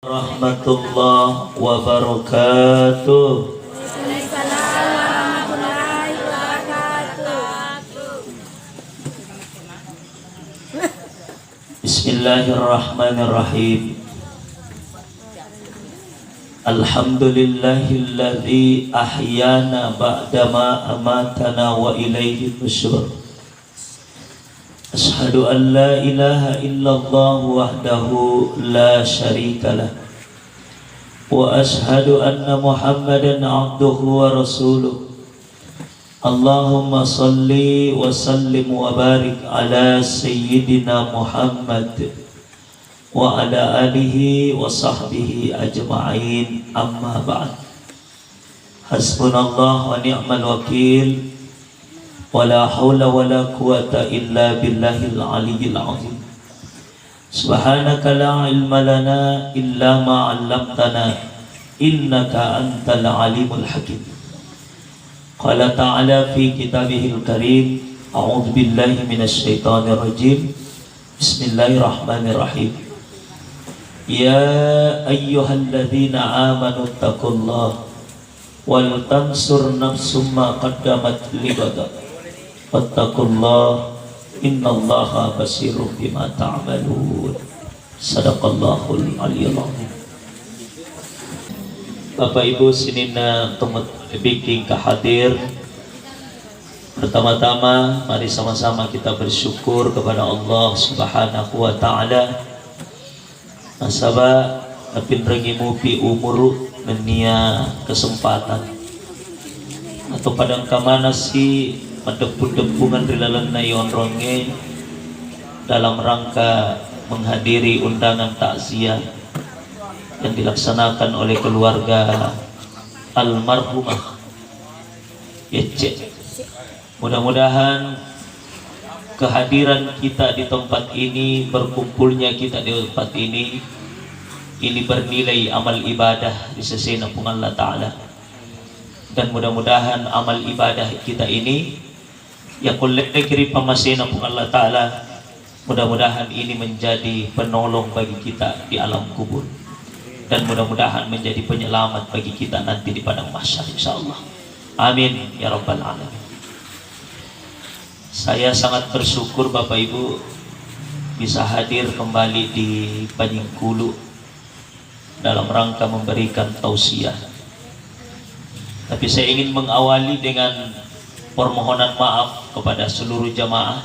Rahmatullah wabarakatuh. Bismillahirrahmanirrahim. Alhamdulillahilladzi ahyana ba'dama amatana wa ilaihi nusyur. Ashhadu an la ilaha illallah wahdahu la syarikalah wa ashhadu anna Muhammadan abduhu wa rasuluh. Allahumma salli wa sallim wa barik ala sayyidina Muhammad wa ala alihi wa sahbihi ajma'in, amma ba'd. Hasbunallah wa ni'mal wakil, wala hawla wala quwata illa billahil aliyyil azim. Subhanaka la ilma lana illa ma 'allamtana innaka antal alimul hakim. Qala ta'ala fi kitabihil karim, a'udzu billahi minasy syaithanir rajim. Bismillahirrahmanirrahim. Ya ayyuhalladzina amanu taqullaha wal tansur nafsum ma qaddamat lighad. Wattaqullah innallaha basirun bima ta'malun. Sadaqallahul aliyyul azim. Bapak Ibu sinina temat biking kahadir. Pertama-tama mari sama-sama kita bersyukur kepada Allah Subhanahu wa taala. Nasaba napin rengimu pi umur menia kesempatan atau padang kamana si mendepung-depungan rilalan na yon ronge dalam rangka menghadiri undangan takziah yang dilaksanakan oleh keluarga almarhumah Yece. Mudah-mudahan kehadiran kita di tempat ini, berkumpulnya kita di tempat ini bernilai amal ibadah di sisi Allah Ta'ala. Dan mudah-mudahan amal ibadah kita ini yang kulekiri pamasena pun Allah Ta'ala, mudah-mudahan ini menjadi penolong bagi kita di alam kubur, dan mudah-mudahan menjadi penyelamat bagi kita nanti di padang mahsyar insyaallah. Amin ya rabbal alamin. Saya sangat bersyukur Bapak Ibu bisa hadir kembali di Panyingkulu dalam rangka memberikan tausiah. Tapi saya ingin mengawali dengan permohonan maaf kepada seluruh jamaah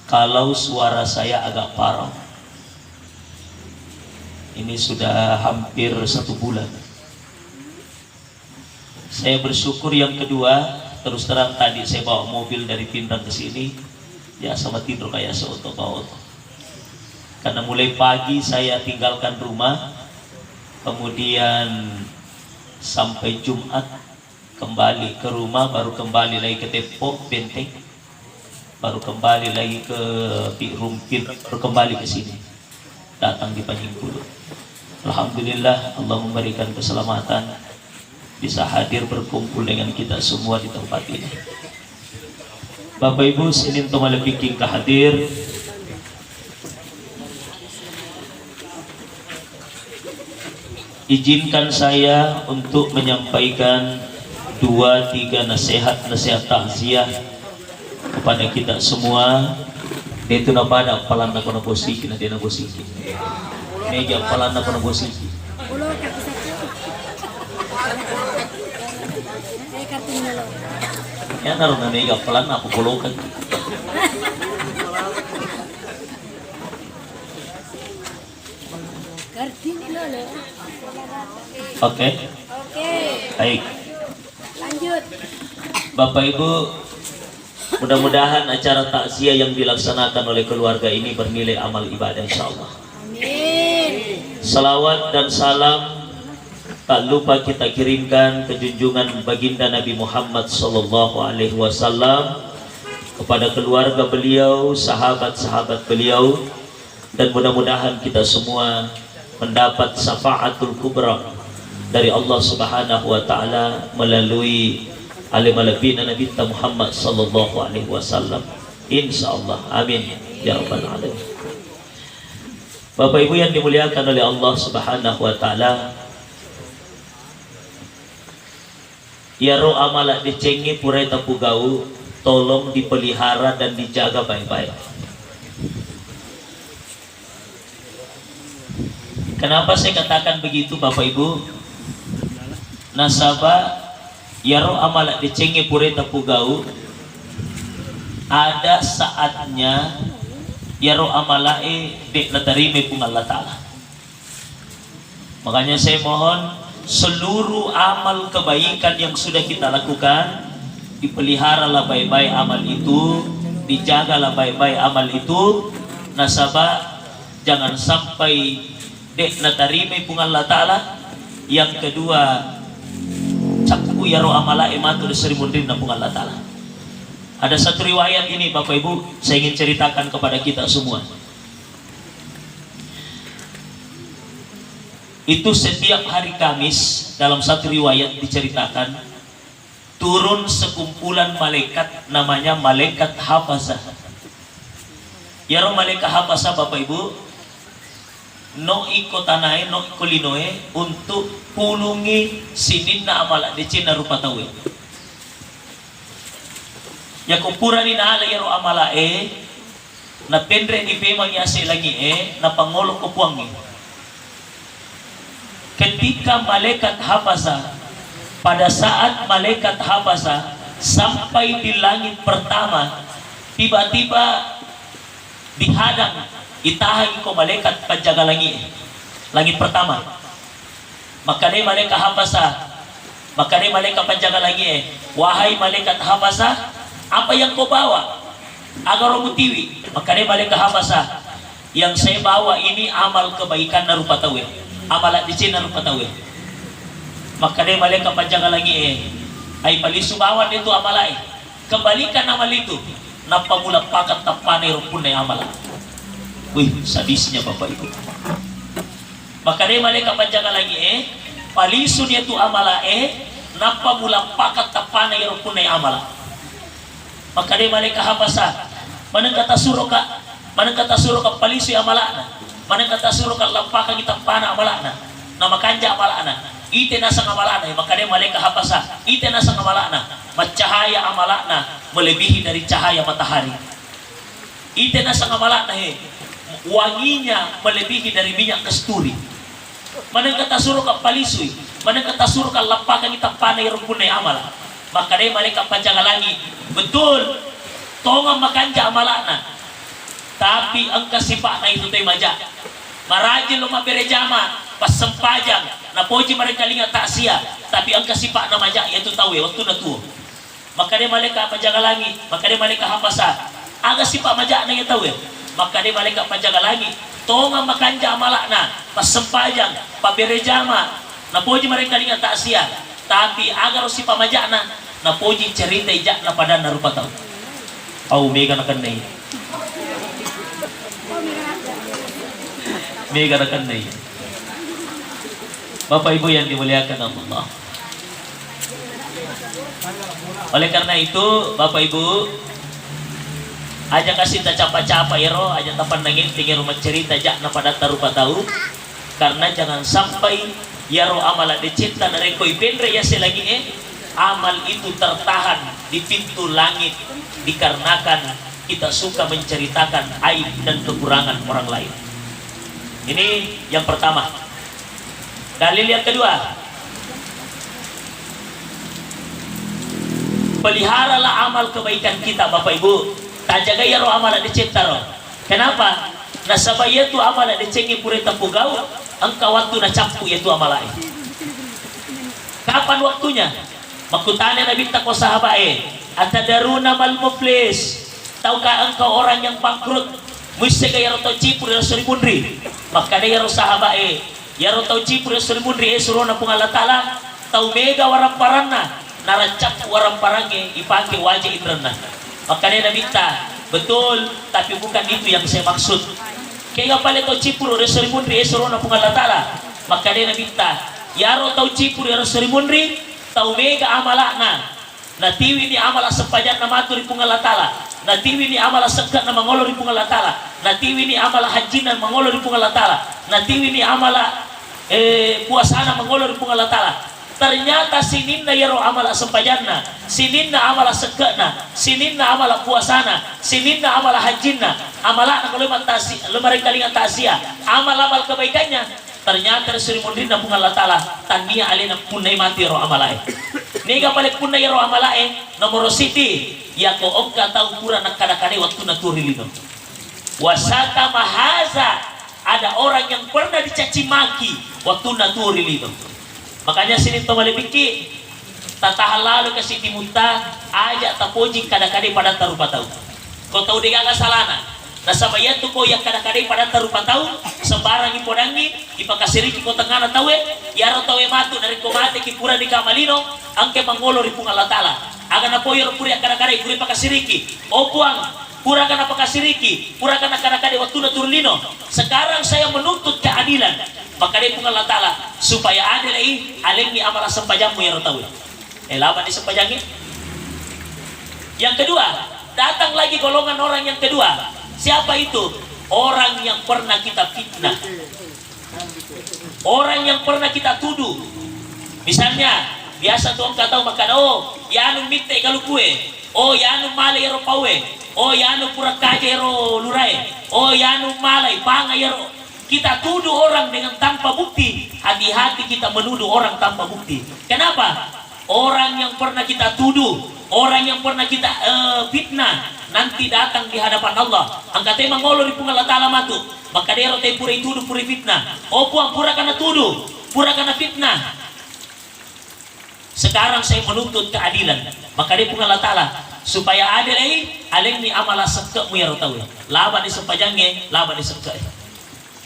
kalau suara saya agak parau. Ini sudah hampir 1 bulan. Saya bersyukur yang kedua, terus terang tadi saya bawa mobil dari Pindrang ke sini, ya sama tidur kayak seoto bawa. Karena mulai pagi saya tinggalkan rumah, kemudian sampai Jumat kembali ke rumah, baru kembali lagi ke Depok Benteng, baru kembali lagi ke Rumpin, baru kembali ke sini, datang di Panyingkulu. Alhamdulillah Allah memberikan keselamatan, bisa hadir berkumpul dengan kita semua di tempat ini. Bapak Ibu sinin tomale biking kahadir. Izinkan saya untuk menyampaikan 2-3 nasihat takziah kepada kita semua. Itu napada palan na kono bosiki na dia na bosiki. Meja palan na kono bosiki. Ya naroon na meja palan na ako pulukan. Oke. Baik. Lanjut. Bapak Ibu, mudah-mudahan acara takziah yang dilaksanakan oleh keluarga ini bernilai amal ibadah insyaallah. Amin. Salawat dan salam tak lupa kita kirimkan ke junjungan baginda Nabi Muhammad sallallahu alaihi wasallam, kepada keluarga beliau, sahabat-sahabat beliau, dan mudah-mudahan kita semua mendapat syafaatul kubra dari Allah Subhanahu wa taala melalui alim-alim Nabi Muhammad sallallahu alaihi wasallam insyaallah. Amin ya rabbal alamin. Bapak Ibu yang dimuliakan oleh Allah Subhanahu wa taala, ya roh amalak dicengi purai tapu gau, tolong dipelihara dan dijaga baik-baik. Kenapa saya katakan begitu Bapak Ibu? Nasabah ya roh amalak dicengi purai tapu gau, ada saatnya ya roh amalae dek natarime pun Allah Ta'ala. Makanya saya mohon seluruh amal kebaikan yang sudah kita lakukan, dipeliharalah baik-baik amal itu, dijagalah baik-baik amal itu. Nasabah jangan sampai dek natarime pun Allah Ta'ala. Yang kedua, caku ya roh amalae matur serimundim na pun Allah Ta'ala. Ada satu riwayat ini Bapak Ibu, saya ingin ceritakan kepada kita semua. Itu setiap hari Kamis, dalam satu riwayat diceritakan, turun sekumpulan malaikat namanya malaikat hafazah. Ya roh malaikat hafazah Bapak Ibu, no ikotanae, no ikolinoe, untuk pulungi sininna amalak decina rupa tawe. Ya kumpuran ni naala yaro amalae na pendre ni pemang yase lagi na pangolo ko puangi. Ketika malaikat hafazah, pada saat malaikat hafazah sampai di langit pertama, tiba-tiba dihadang itahan ko malaikat penjaga langit pertama. Maka ni malaikat hafazah, maka ni malaikat penjaga langit, wahai malaikat hafazah, apa yang kau bawa agar mutiwi? Maka dia balik ke hafazah, yang saya bawa ini amal kebaikan na rupa tawe, amalat di sini na rupa tawe. Maka dia balik ke panjang lagi ay palisu bawan itu amalai, kembalikan amal itu na pamula pakat tapane rupun na amal. Wih, sadisnya Bapak Ibu. Maka dia balik ke panjang lagi palisu dia tu amalae na pamula pakat tapane rupun na amal. Maka dia malaikat hafazah, mana kata suruh palisu amalakna, mana kata suruh lampakan kita panah amalakna, nama kanja amalakna, ite nasa amalakna. Maka dia malaikat hafazah, ite nasa amalakna, cahaya amalakna melebihi dari cahaya matahari. Ite nasa amalakna wanginya melebihi dari minyak kasturi. Mana kata suruh palisu, mana kata suruh lampakan kita panah rumpun amal. Maka dia malaikat panjang langit, betul tonga makanja amalakna, tapi angka sifat na itu teh majak marajil loma berejama pas sempajang na poji mereka linga tak sia, tapi angka sifat na majak yaitu tahu waktu na tuh. Maka dia malaikat panjang langit, maka dia malaikat hafazah, aga sifat majak na ya tahu. Maka dia malaikat panjang langit, tonga makanja amalakna pas sempajang pa berejama na poji mereka linga tak sia, tapi agar sifat majakna na poji cerita ijak na pada na rupa tahu. Au mega na kanai. Mega na kanai. Bapak Ibu yang dimuliakan Allah. Oleh karena itu Bapak Ibu, aja kasih ta capa-capa ya roh, aja tapan nangin tinggal rumah cerita jak na pada tarupa tahu, karena jangan sampai ya roh amala dicinta na rekoi pendre ya selagi amal itu tertahan di pintu langit dikarenakan kita suka menceritakan aib dan kekurangan orang lain. Ini yang pertama. Dalil yang kedua, peliharalah amal kebaikan kita Bapak Ibu. Tak jaga ya roh amal dicipta roh. Kenapa? Nasabah itu amal dicengi pure tempu gau, engkau waktu na campu itu amal lain. Kapan waktunya? Makutanya Nabi tako sahabat atadaruna mal muflis, tahukah engkau orang yang bangkrut? Mesti kaya roto cipur ya suri mundri. Maka dia roh sahabat ya roto cipur ya suri mundri suruh na pung Allah Ta'ala tau mega warang paranna naracap warang parange ipakai wajah indrana. Maka dia minta betul, tapi bukan itu yang saya maksud. Kaya pala to cipur ya suri mundri suruh na pung Allah Ta'ala. Maka dia minta ya roto cipur ya suri mundri tau mega amalakna na tiwi ni amala sepajan na matur pung Allah Ta'ala natiwi ni amala sekat na mangolo ri Allah Ta'ala, natiwi ni amala haji na mangolo ri Allah Ta'ala, natiwi ni amala puasa na mangolo ri Allah Ta'ala. Ternyata sininna yaro amala sempajanna, sininna amala sekena, sininna amala puasana, sininna amala hajinna, amala nak lemat tasi, lemari kalingan tasia, amal-amal kebaikannya. Ternyata Sri Mundrina pun Allah Ta'ala tania alena punai mati ro amalae. Nega balik punai ro amalae nomor siti ya ko ongka tahu pura nak kadakane waktu naturi lino. Wasata mahaza, ada orang yang pernah dicaci maki waktu naturi lino. Makanya sini tomali biki tata lalu ke siti muta aja tapoji kadang-kadang pada tarupa tahu. Kau tahu dia gak salana. Nah sama ya tuh kau yang kadang-kadang pada tarupa tahu sembarang ipodangi ipakasiriki kau tengah tahu ya ro tahu matu dari kau mati ki pura di kamalino angke mangolo ri Allah Ta'ala. Agan apa yo puri kadang-kadang puri pakasiriki. Oh puang pura kana pakasiriki, pura kana kadang-kadang waktu naturlino. Sekarang saya menuntut keadilan. Maka dia Allah Ta'ala supaya adil alengi amala sempajamu yang tahu. Laban di sempajangnya. Yang kedua, datang lagi golongan orang yang kedua. Siapa itu? Orang yang pernah kita fitnah. Orang yang pernah kita tuduh. Misalnya, biasa tuh engkau tahu makan, oh, ya anu mite kalau kue. Oh, ya anu malai ro pawe. Oh, ya anu pura kaje ro lurai. Oh, ya anu malai pangai ro. Kita tuduh orang dengan tanpa bukti. Hati-hati kita menuduh orang tanpa bukti. Kenapa? Orang yang pernah kita tuduh, orang yang pernah kita fitnah, nanti datang di hadapan Allah. Angkatnya mangolo di Allah Ta'ala matu. Maka dia rotai pura tuduh pura fitnah. Oh puang pura karena tuduh, pura karena fitnah. Sekarang saya menuntut keadilan. Maka dia Allah Ta'ala supaya adil aleni amala sekekmu ya rotawi. Laban di sepajangnya, laban di sekek.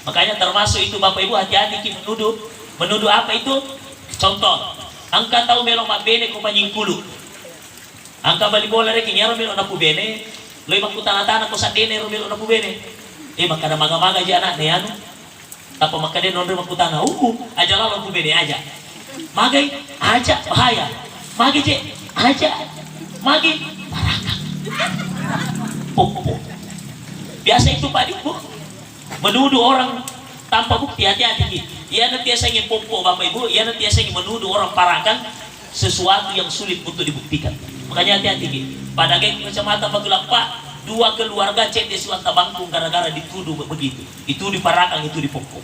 Makanya termasuk itu Bapak Ibu hati-hati menuduh apa itu? Contoh, angka tahu melong mak bene ko panyingkulu. Angka bali bola reki nyaro melong napu bene, loy maku tanah-tanah ko sadene ro melong napu bene. Maka ada maga-maga aja anak ne anu. Apa maka dia nonre maku tanah, aja lalu napu bene aja. Magai aja bahaya. Magi je aja. Magi barakah. Popo. Biasa itu Pak Ibu. Menuduh orang tanpa bukti, hati-hati. Ya nanti saya ingin pompo Bapak Ibu, ya nanti saya ingin menuduh orang parakan sesuatu yang sulit untuk dibuktikan. Makanya hati-hati. Pada geng kecamatan Magelang Pak, 2 keluarga cek di suatu bangkung gara-gara dituduh begitu. Itu diparakan, itu dipompo.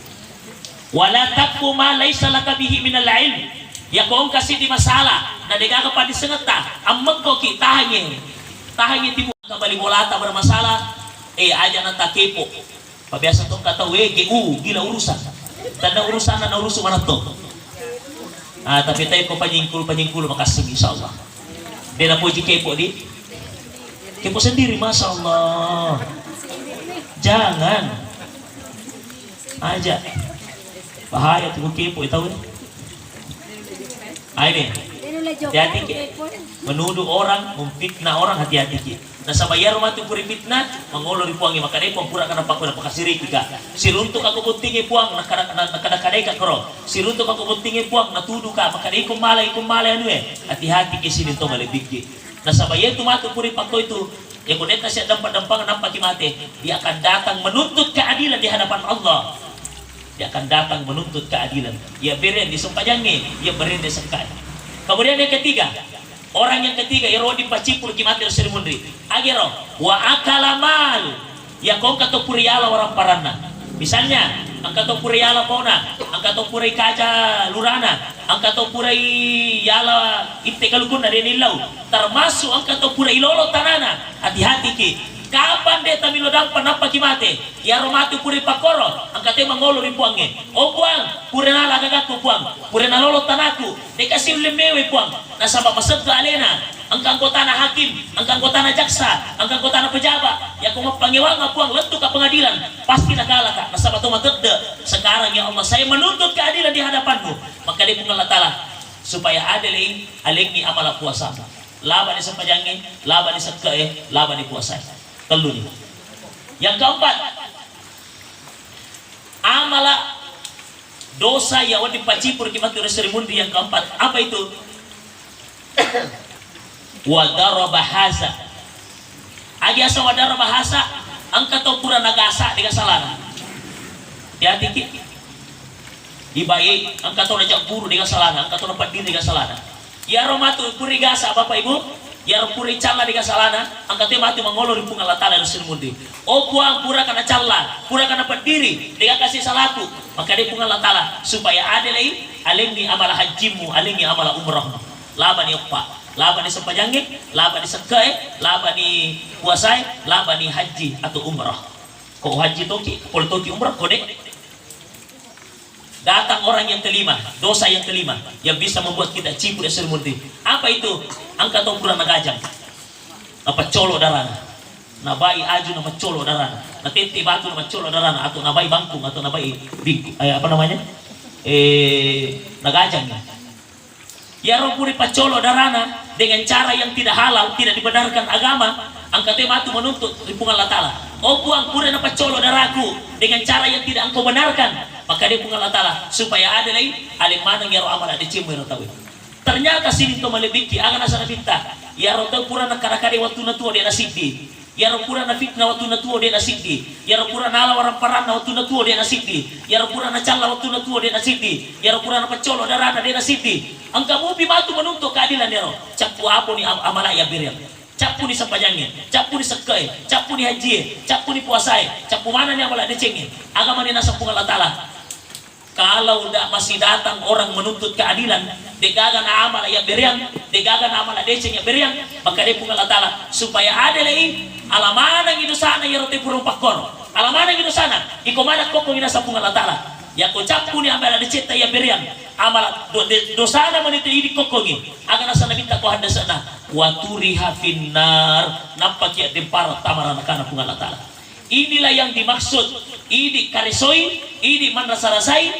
Wala taqfu ma laisa laka bihi minal ilm. Ya kau kasih di masalah, na degaga pa di sengeta, ameng ko ki tahanye tibu kembali bolata bermasalah, aja nanta kepo. Biasa tuh kata WGU gila urusan. Tanda urusan na urusu mana tuh. Tapi tayo ko panyingkul makasih insyaallah. Dia na puji kepo di. Kepo sendiri masyaallah. Jangan. Aja. Bahaya tuh kepo itu. Ini. Hati-hati menuduh orang, memfitnah orang, hati-hati. Nah sama ya rumah tu puri fitnah, mangolo di puangi maka dia pura kana pakuna pakasiri kita. Siruntuk aku buntingi puang nak kada-kadai ka kro. Siruntuk aku buntingi puang na tuduh ka maka dia malay anu hati-hati ke sini to malebiki. Nah sama ya tu matu puri pakto itu yang kemudian kasih dampak nampak mati, dia akan datang menuntut keadilan di hadapan Allah. Dia akan datang menuntut keadilan. Ya beren disempajangi, ya beren disengkai. Kemudian yang ketiga, orang yang ketiga iro di pacipur kimatir Sri Mundri. Agero wa akalamal. Ya kau kata puriala orang parana. Misalnya, angka to puriala pona, angka to purai kaca lurana, angka to purai yala itte kalukun dari nilau. Termasuk angka to purai lolo tanana. Hati-hati ki. Kapan dia tamilo dampan apa kimate? Ya romatu puri pakoro, angkate mangolo ripuange. O puang, purena lagagaku puang, purena lolo tanaku. Dikasih lemewe puang. Nasabak masab ke alena. Angkang kota na hakim, angkang kota na jaksa, angkang kota na pejabat. Ya kung pangiwanga puang lentu ka pengadilan, pasti nakala ka. Nasabak tu matedde. Sekarang ya Allah, saya menuntut keadilan di hadapanmu. Maka dia pun Allah Ta'ala supaya adil alengi amala puasa. Laban di sepanjangnya, laban di sekee, laban di puasa. Telu nih. Yang keempat, amala dosa yang wadi pacipur kimatur Sri Mundri yang keempat. Apa itu? Wa daraba haza. agi asa wadara bahasa angka to pura nagasa di kasalana ya tiki ibai angka to najak guru di kasalana angka to napadiri di kasalana ya romatu puri gasa bapak ibu ya puri calla di kasalana angka te matu mangolo di pungal latala nusin mundi o buang pura kana calla pura kana padiri dia kasih salatu maka dia pungal latala supaya ada lagi alengi amala hajimu alengi amala umrahmu laban yoppa laban di sempajangi, laban di sekai, laban di puasai, laban di haji atau umrah. Kok haji toki, pol toki umrah kode. Datang orang yang kelima, dosa yang kelima yang bisa membuat kita cipu dan sermunti. Apa itu? Angkat ukuran nagajang. Apa colo darana. Nabai aju nama colo darana. Natiti batu nama colo darana atau nabai bangkung atau nabai bingku. Apa namanya? Nagajang. Ya rompuri pacolo darana dengan cara yang tidak halal, tidak dibenarkan agama, angkat matu menuntut ripungan latala. Oh buang pura na pacolo daraku dengan cara yang tidak engkau benarkan, maka dia pungan latala supaya ada lagi alim manang ya ro amala di cimu tahu. Ternyata sini to malebiki agan asana pinta. Ya ro tahu pura na karakari waktu na tuo dia nasidi. Ya ro pura na fitna waktu na tuo dia nasidi. Ya ro pura na ala orang paran na waktu na tuo dia nasidi. Ya ro pura na calla waktu na tuo dia nasidi. Ya ro pura na pacolo darana dia nasidi. Angka mupi batu menuntut keadilan ya roh. Capu apa ni amala ya biriam. Capu ni sampajangnya, capu ni sekai, capu ni haji, capu ni puasai, capu mana ni amala decengnya. Agama ni nasa pungal latala. Kalau tidak masih datang orang menuntut keadilan, degagan amala ya biriam, degagan amala deceng ya biriam, maka dia pungal latala supaya ada lagi alamana gitu sana ya rote purung pakor. Alamana gitu sana, ikomana koko ni nasa pungal latala. Ya ko capu ni amala deceta ya biriam. Amala dosana meniti ini kokongi agar asana minta ko handa sana waturiha finnar nampak ya dempar tamarana kana pungal latala. Inilah yang dimaksud ini karisoi ini manrasa-rasai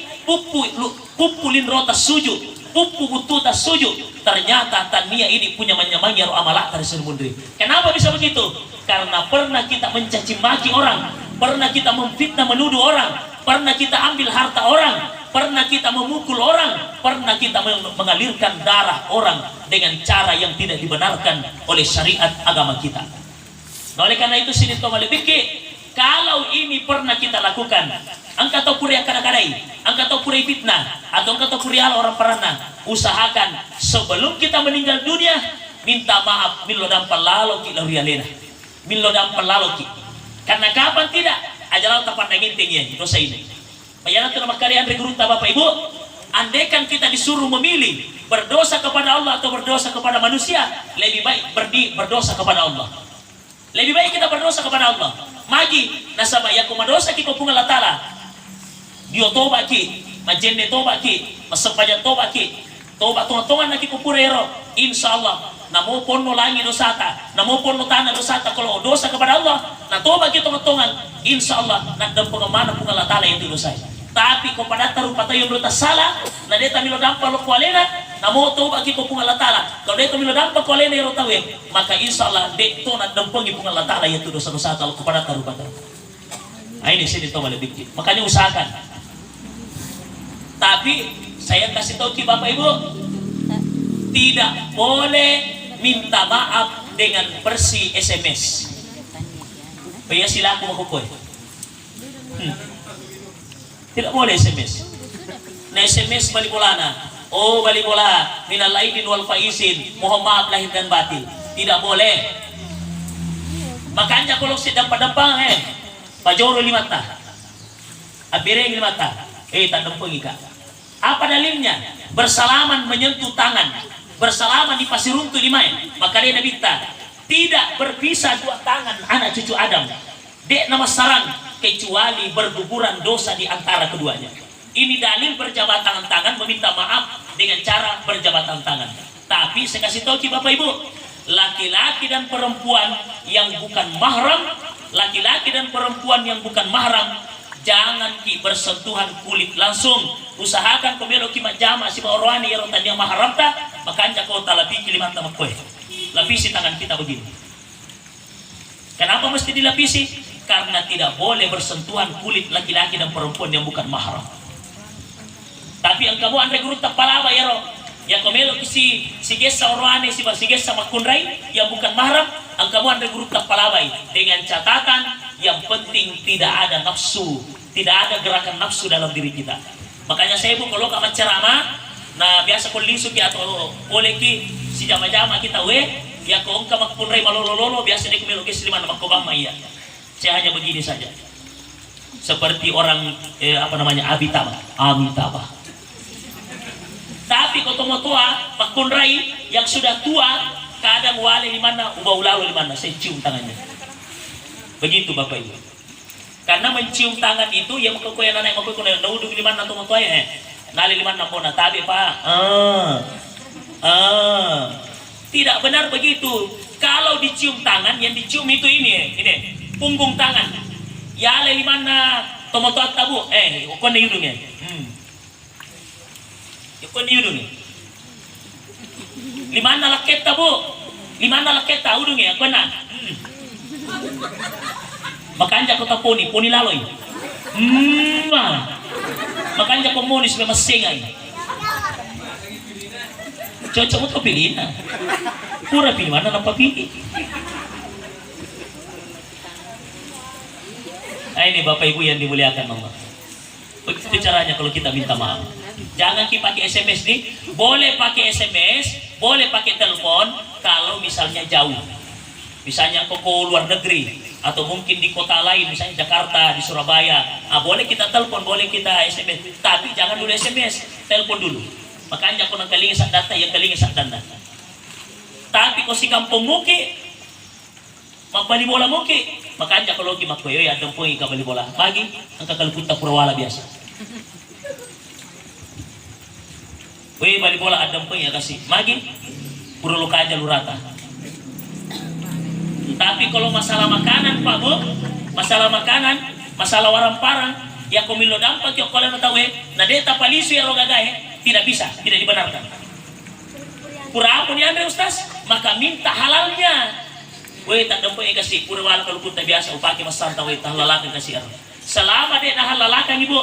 pupulin rota sujud pupu bututa sujud ternyata tania ini punya menyamanya roh amala karisun mundri. Kenapa bisa begitu? Karena pernah kita mencaci maki orang, pernah kita memfitnah menuduh orang, pernah kita ambil harta orang, pernah kita memukul orang, pernah kita mengalirkan darah orang dengan cara yang tidak dibenarkan oleh syariat agama kita. Nah, oleh karena itu sini to malebiki kalau ini pernah kita lakukan, angka to puri kadang-kadang, angka to puri fitnah atau angka to puri orang perana, usahakan sebelum kita meninggal dunia minta maaf milo dampal laloki lorialena. Milo dampal laloki. Karena kapan tidak ajaran tak pandang intinya dosa ini. Bayaran itu nama kalian rekrut Bapak Ibu. Andaikan kita disuruh memilih berdosa kepada Allah atau berdosa kepada manusia, lebih baik berdosa kepada Allah. Lebih baik kita berdosa kepada Allah. Magi nasaba ya kumadosa ki ko pungal latala. Dio toba ki, majenne toba ki, masampajan toba ki. Toba tongan naki ko purero. Insyaallah namo ponno langi dosata, namo ponno tanah dosata kalau dosa kepada Allah, na toba ki tongan insyaallah na dan pengemana pungal latala itu dosa. Tapi ko pada taru patayon dota salah, na deta milo dampa lo kualena, namo toba ki ko pungal latala. Kalau deta milo dampa kualena ro tawe, maka insyaallah de to na dampengi pungal latala itu dosa-dosa kalau ko pada taru patayon. Nah, ini sini to lebih dikit. Makanya usahakan. Tapi saya kasih tahu ki Bapak Ibu, tidak boleh minta maaf dengan versi SMS. Kaya sila ako makukoy. Tidak boleh SMS. Na SMS balibolana. Oh balibola, minal aidin wal faizin, mohon maaf lahir dan batin. Tidak boleh. Makanya kalau sedang padapang pajoro limata. Abireng limata. Tak dempengi ka. Apa dalilnya? Bersalaman menyentuh tangan, bersalaman di pasir runtuh limain. Maka dia nabita tidak berpisah dua tangan anak cucu Adam. Dek nama sarang kecuali berguguran dosa di antara keduanya. Ini dalil berjabatan tangan meminta maaf dengan cara berjabatan tangan. Tapi saya kasih tahu Bapak Ibu, laki-laki dan perempuan yang bukan mahram, laki-laki dan perempuan yang bukan mahram, jangan bersentuhan kulit langsung. Usahakan pemelo ki majama si maorwani ya rotan yang mahram ta, makanya kau talapi kilimata makoy. Lapisi tangan kita begini. Kenapa mesti dilapisi? Karena tidak boleh bersentuhan kulit laki-laki dan perempuan yang bukan mahram. Tapi yang kamu andre guru tapalaba ya roh, Ya komelo si gesa orwane si gesa makunrai yang bukan mahram, ang kamu anda guru palawai dengan catatan yang penting tidak ada nafsu, tidak ada gerakan nafsu dalam diri kita. Makanya saya pun kalau kamu ceramah, nah biasa kau lisuk ya atau boleh ki si jama-jama kita ya kau engkau makunrai malolo biasa dia komelo ke seliman makobama iya. Saya hanya begini saja. Seperti orang Amitabha. Tapi kau tomo tua, makunrai yang sudah tua, kadang wale di mana, ubah lalu di mana, saya cium tangannya. Begitu Bapak Ibu. Karena mencium tangan itu, yang kau yang anak kau yang nauduk di mana tomo tua ya, nali di mana pun, tapi Pak, tidak benar begitu. Kalau dicium tangan, yang dicium itu ini, punggung tangan. Ya le di mana tomo tua tabu, kau nih hidungnya. Yukon yudung limana laket tabu limana laket tahu dong ya kena makanya kau taponi poni laloi makanya kau monis memang sengai cocok untuk pilih pura pilih mana nampak pilih. Nah ini Bapak Ibu yang dimuliakan Allah. Begitu caranya kalau kita minta maaf. Jangan kita pakai SMS nih, boleh pakai SMS, boleh pakai telepon kalau misalnya jauh. Misalnya kau ke luar negeri atau mungkin di kota lain, misalnya Jakarta, di Surabaya, boleh kita telepon, boleh kita SMS. Tapi jangan dulu SMS, telepon dulu. Makanya kau nang kalingi sak data, yang kalingi sak dana. Tapi kau si kampung muki, magbali bola muki, makanya kalau kita makoy, ya ada pun ikabali bola. Pagi, ang kakalputa purawala biasa. Weh balik bola adam pun ya kasih magi pura luka aja lurata. Tapi kalau masalah makanan Pak Bu, masalah makanan, masalah warang parang, ya komilo dampak ya kalau tahu nah deta palisu ya rogagahe tidak bisa, tidak dibenarkan. Pura apa nih Andre Ustaz? Maka minta halalnya. Weh tak dampak ya kasih pura wala kalau pun biasa upaki masanta weh tah lalakan kasih arah. Selama dia nah lalakan Ibu,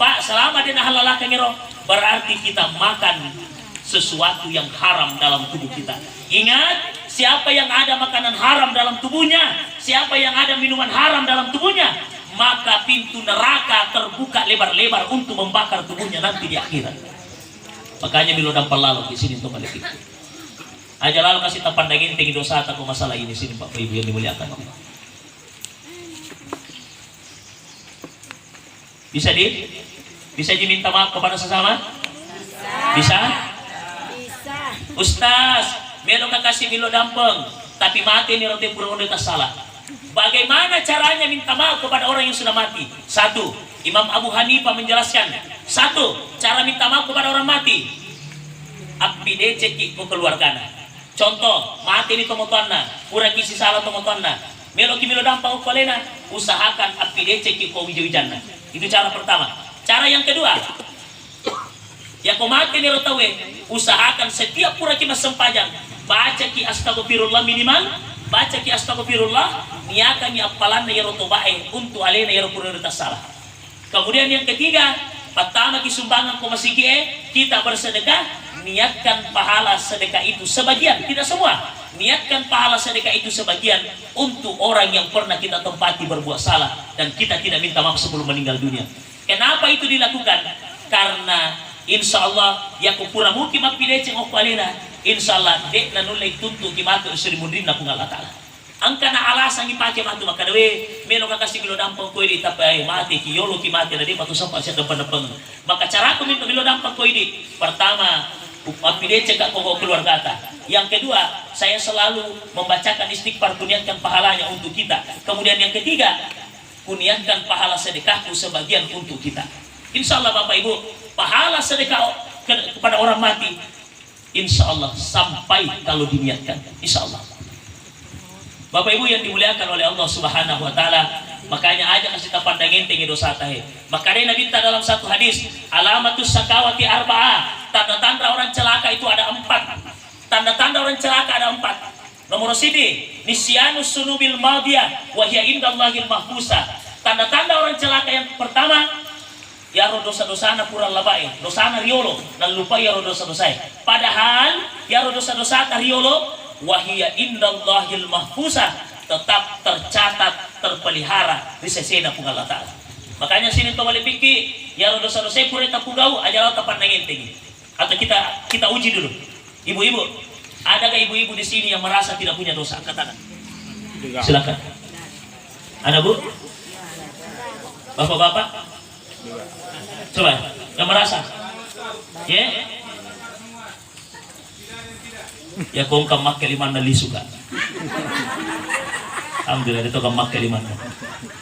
Pak, selama dia nah lalakan iro berarti kita makan sesuatu yang haram dalam tubuh kita. Ingat, siapa yang ada makanan haram dalam tubuhnya, siapa yang ada minuman haram dalam tubuhnya, maka pintu neraka terbuka lebar-lebar untuk membakar tubuhnya nanti di akhirat. Makanya milo dampal lalu di sini untuk balik itu. Aja lalu kasih tapandangin tinggi dosa atau masalah ini sini Pak Ibu yang dimuliakan Allah. Bisa diminta maaf kepada sesama? Bisa? Ustaz, melo kasih milo dampeng, tapi mati nih roti pura tas salah. Bagaimana caranya minta maaf kepada orang yang sudah mati? Satu, Imam Abu Hanifah menjelaskan. Satu, cara minta maaf kepada orang mati. Api deceki ke keluargana. Contoh, mati ini tomotuanna, kurang kisi salah tomotuanna. Melo dampeng kolena, usahakan api deceki ke wijawijana. Itu cara pertama. Cara yang kedua, ya kau mati nih rotawe, usahakan setiap pura kita sempajang, baca ki astagfirullah minimal, baca ki astagfirullah, niakan ya apalan ya rotobae untuk alena ya prioritas salah. Kemudian yang ketiga, pertama ki sumbangan kau masih kita bersedekah, niatkan pahala sedekah itu sebagian, tidak semua. Niatkan pahala sedekah itu sebagian untuk orang yang pernah kita tempati berbuat salah dan kita tidak minta maaf sebelum meninggal dunia. Kenapa itu dilakukan? Karena insya Allah ya kupura mungkin mapideceng opalena insya Allah dek nanulai tuntu kimatu serimundin na kung Allah Ta'ala. Ang kana alasan ipake matu maka dawe melo kakasih bilo dampang ko ini tapi mati ki yolo ki mati na di patu sampai siya depan. Maka cara ko minto bilo dampang ko ini pertama mapideceng ka ko keluarga ta. Yang kedua, saya selalu membacakan istighfar kuniatkan pahalanya untuk kita. Kemudian yang ketiga, kuniatkan pahala sedekahku sebagian untuk kita. Insya Allah Bapak Ibu, pahala sedekah kepada orang mati, insya Allah sampai kalau diniatkan, insya Allah. Bapak Ibu yang dimuliakan oleh Allah Subhanahu Wa Taala, makanya aja kasih tapandangin tinggi dosa tahe. Makanya Nabi dalam satu hadis, alamatus sakawati arba'ah, tanda-tanda orang celaka itu ada 4. Tanda-tanda orang celaka ada 4. Nomor sini, nisyanus sunubil madiyah wa hiya indallahil mahfusa. Tanda-tanda orang celaka yang pertama, yaro dosa-dosa na pura labai, dosa na riolo, nalupa yaro dosa-dosa. Padahal yaro dosa-dosa na riolo, wahia indallahil mahfuzah, tetap tercatat, terpelihara di sisi na pungal Allah Ta'ala. Makanya sini to wali piki, yaro dosa-dosa pura tapugau ajalah tepat nanginting. Atau kita uji dulu. Ibu-ibu, adakah ibu-ibu di sini yang merasa tidak punya dosa? Katakan. Silakan. Ada Bu? Bapak-bapak? Coba, yang merasa? Ya? Ya kong kamak kelimana li suka. Alhamdulillah itu kamak kelimana.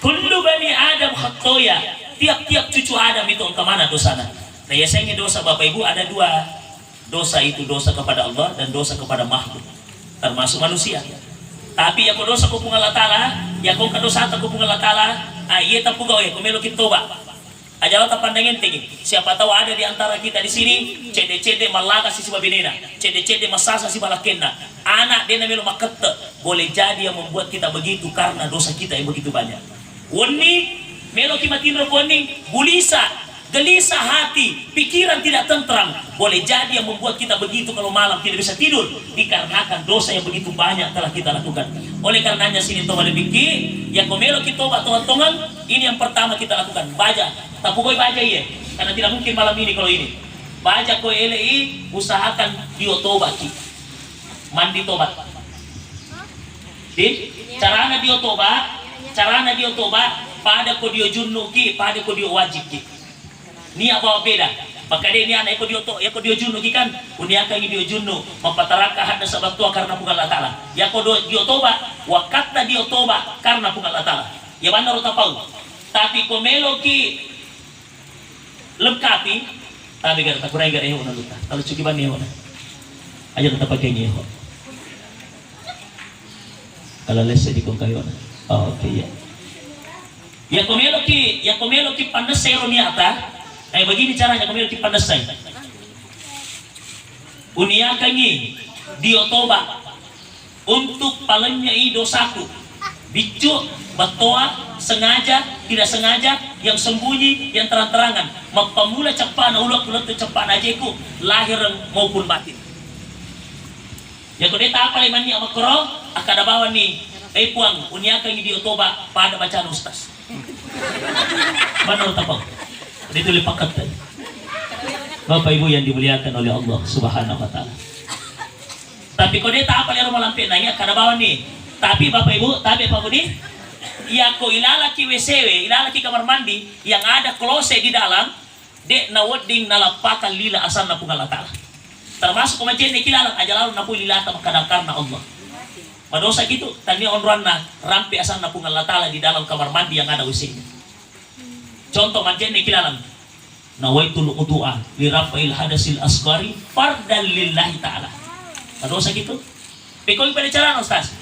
Kullu bani Adam khattoya. Tiap-tiap cucu Adam itu kemana dosanya? Nah ya sayangnya dosa Bapak Ibu ada dua. Dosa itu dosa kepada Allah dan dosa kepada makhluk, termasuk manusia. Tapi ya kau dosa kupung Allah Ta'ala, ya kau dosa tak kupung Allah Ta'ala, iya tak pugau ya, kau meluk toba. Ajalah tak pandangin tinggi. Siapa tahu ada di antara kita di sini, cede-cede malaga si babinena, cede-cede masasa si balakena. Anak dia namanya makete, boleh jadi yang membuat kita begitu karena dosa kita yang begitu banyak. Woni, melo kimatin rokoni, bulisa. Gelisah hati, pikiran tidak tentram, boleh jadi yang membuat kita begitu kalau malam tidak bisa tidur dikarenakan dosa yang begitu banyak telah kita lakukan. Oleh karenanya sini toba lebiki, yang komelo kita toba tongan, ini yang pertama kita lakukan. Baca, tapi koi baca iya, karena tidak mungkin malam ini kalau ini. Baca koi LI, usahakan dio toba ki, mandi tobat. Di carana dio toba, pada ko dio junnu ki, pada ko dio wajib ki. Ni apa beda? Maka dia ni anak eko dia junnu kan, uniaka ini dia junnu, mempataraka hadda sabab tua karena bukan Allah Ta'ala. Ya ko dia toba, wakata dia toba karena bukan Allah Ta'ala. Ya benar utapau. Tapi komelo ki lengkapi, tapi gara tak kurang gara ehona luta. Kalau cuki ban ehona. Aja kita pakai ni ehona. Kalau lesse di kong kayona. Oh, okay ya. Ya komelo ki panas sero niata. Begini caranya kami di pandasai. Uniakangi dia toba untuk palanya dosaku. Bicu, batoa, sengaja, tidak sengaja, yang sembunyi, yang terang-terangan. Mempamula cepana ulak-ulak tu cepana ajeku, lahir maupun batin. Yang kedua apa leman ni amakro, akada bawa ni, puang, uniakangi dia toba pada bacaan ustaz. Mana tapau? Itu lipakat tadi. Bapak Ibu yang dimuliakan oleh Allah Subhanahu wa Ta'ala. Tapi kau dia tak apa yang rumah lampian nanya karena bawa ni. Tapi Bapak Ibu, tapi apa budi? Ya kau ilalaki WCW, ilalaki kamar mandi yang ada klose di dalam, dek nawading nalapakan lila asal napung Allah Ta'ala. Termasuk kemajian dek ilalang aja lalu napu lila karena Allah. Madosa gitu, tadi onruan na rampi asal napung Allah Ta'ala di dalam kamar mandi yang ada WC-nya. Contoh manjen nih kilalang. Nawaitul udu'a li rafail hadasil asghari fardan lillahi ta'ala. Ada dosa gitu? Pekoy pada cara Ustaz.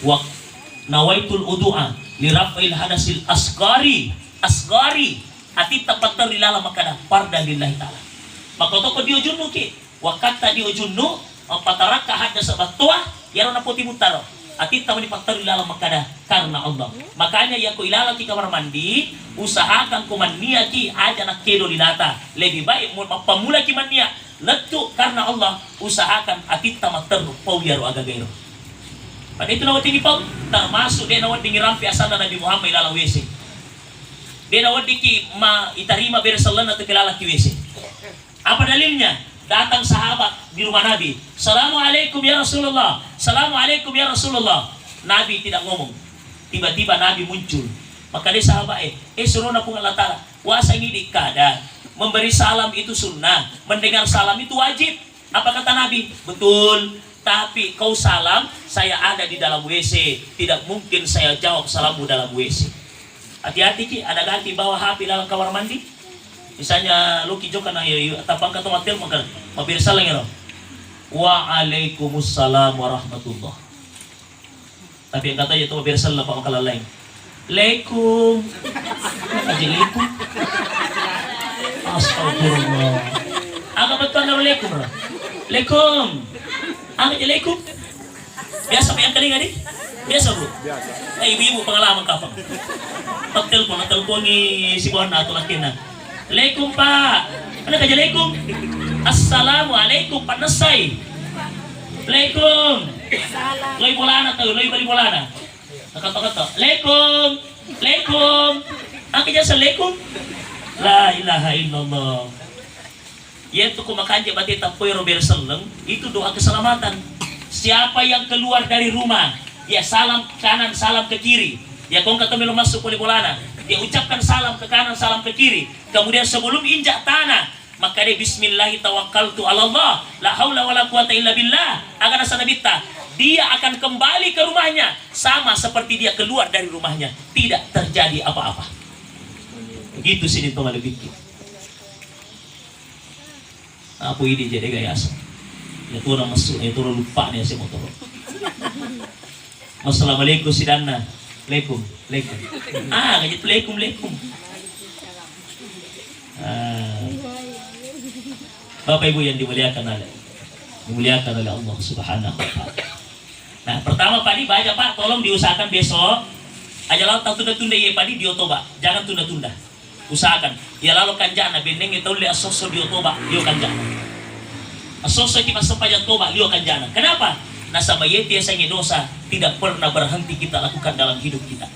Wa nawaitul udu'a li rafail hadasil asghari ati tepat terilala makana fardan lillahi ta'ala. Maka toko dio junnu ki. Wa kata dio junnu pataraka hadas batua yaro na poti mutaro. Ati tahu dipakter ilalang makada karena Allah. Makanya ya ko ilalang di kamar mandi, usahakan ko mania ki aja nak kedo lilata. Lebih baik mau pamula ki mania letu karena Allah, usahakan ati tamakter pau yaro agagero. Pada itu nawat tinggi pau, termasuk dia nawat tinggi rampi asal Nabi Muhammad ilalang WC. Dia nawat diki ma itarima beresalan atau kelala ki WC. Apa dalilnya? Datang sahabat di rumah Nabi. Assalamualaikum ya Rasulullah. Assalamualaikum ya Rasulullah. Nabi tidak ngomong. Tiba-tiba Nabi muncul. Maka dia sahabat suruh napung Allah Ta'ala. Wasa ini dikada. Memberi salam itu sunnah. Mendengar salam itu wajib. Apa kata Nabi? Betul. Tapi kau salam, saya ada di dalam WC. Tidak mungkin saya jawab salammu dalam WC. Hati-hati ki, ada ganti bawa HP dalam kamar mandi. Misalnya Luki Joka na tapang ka tumatil maka mabirsa lang yun. Waalaikumsalam warahmatullah. Tapi yang katanya itu mabirsa lang pa makalalain. Leikum. Aji leikum. Astagfirullah. Aga betul na leikum ra. Leikum. Aga aja leikum. Biasa pa yang telinga di? Biasa bro. Biasa. Ibu-ibu pengalaman kapang. Pag-telepon ni si buwan na ito laki na. Assalamualaikum Pak. Ano ka Assalamualaikum? Assalamualaikum panasay. Assalamualaikum. Loy bolana to, loy bali bolana. Nakato-kato. Assalamualaikum. Assalamualaikum. Ang kanya Assalamualaikum. La ilaha illallah. Yaitu kumakaja batita poy Robert Saleng, itu doa keselamatan. Siapa yang keluar dari rumah, ya salam kanan, salam ke kiri. Ya kong ketemu masuk oleh bolana, dia ucapkan salam ke kanan, salam ke kiri. Kemudian sebelum injak tanah, maka dia bismillahi tawakkaltu ala Allah, la haula wala quwata illa billah. Akan asanabita, dia akan kembali ke rumahnya sama seperti dia keluar dari rumahnya, tidak terjadi apa-apa. Begitu sini tuh lebih. Apa ini jadi gaya asal? Ya turun masuk, ya turun lupa nih si motor. Assalamualaikum sidana. Assalamualaikum. Ganyan Assalamualaikum. Bapak Ibu yang dimuliakan oleh Allah Subhanahu wa taala. Nah, pertama Pak baca Pak, tolong diusahakan besok. Aja lalu tak tunda-tunda ya Pak di otoba. Jangan tunda-tunda. Usahakan. Ya lalu kanjana beneng itu le asoso di otoba, dia kanjana. Asoso kita sepanjang toba, dia kanjana. Kenapa? Nasaba yeti yang dosa tidak pernah berhenti kita lakukan dalam hidup kita.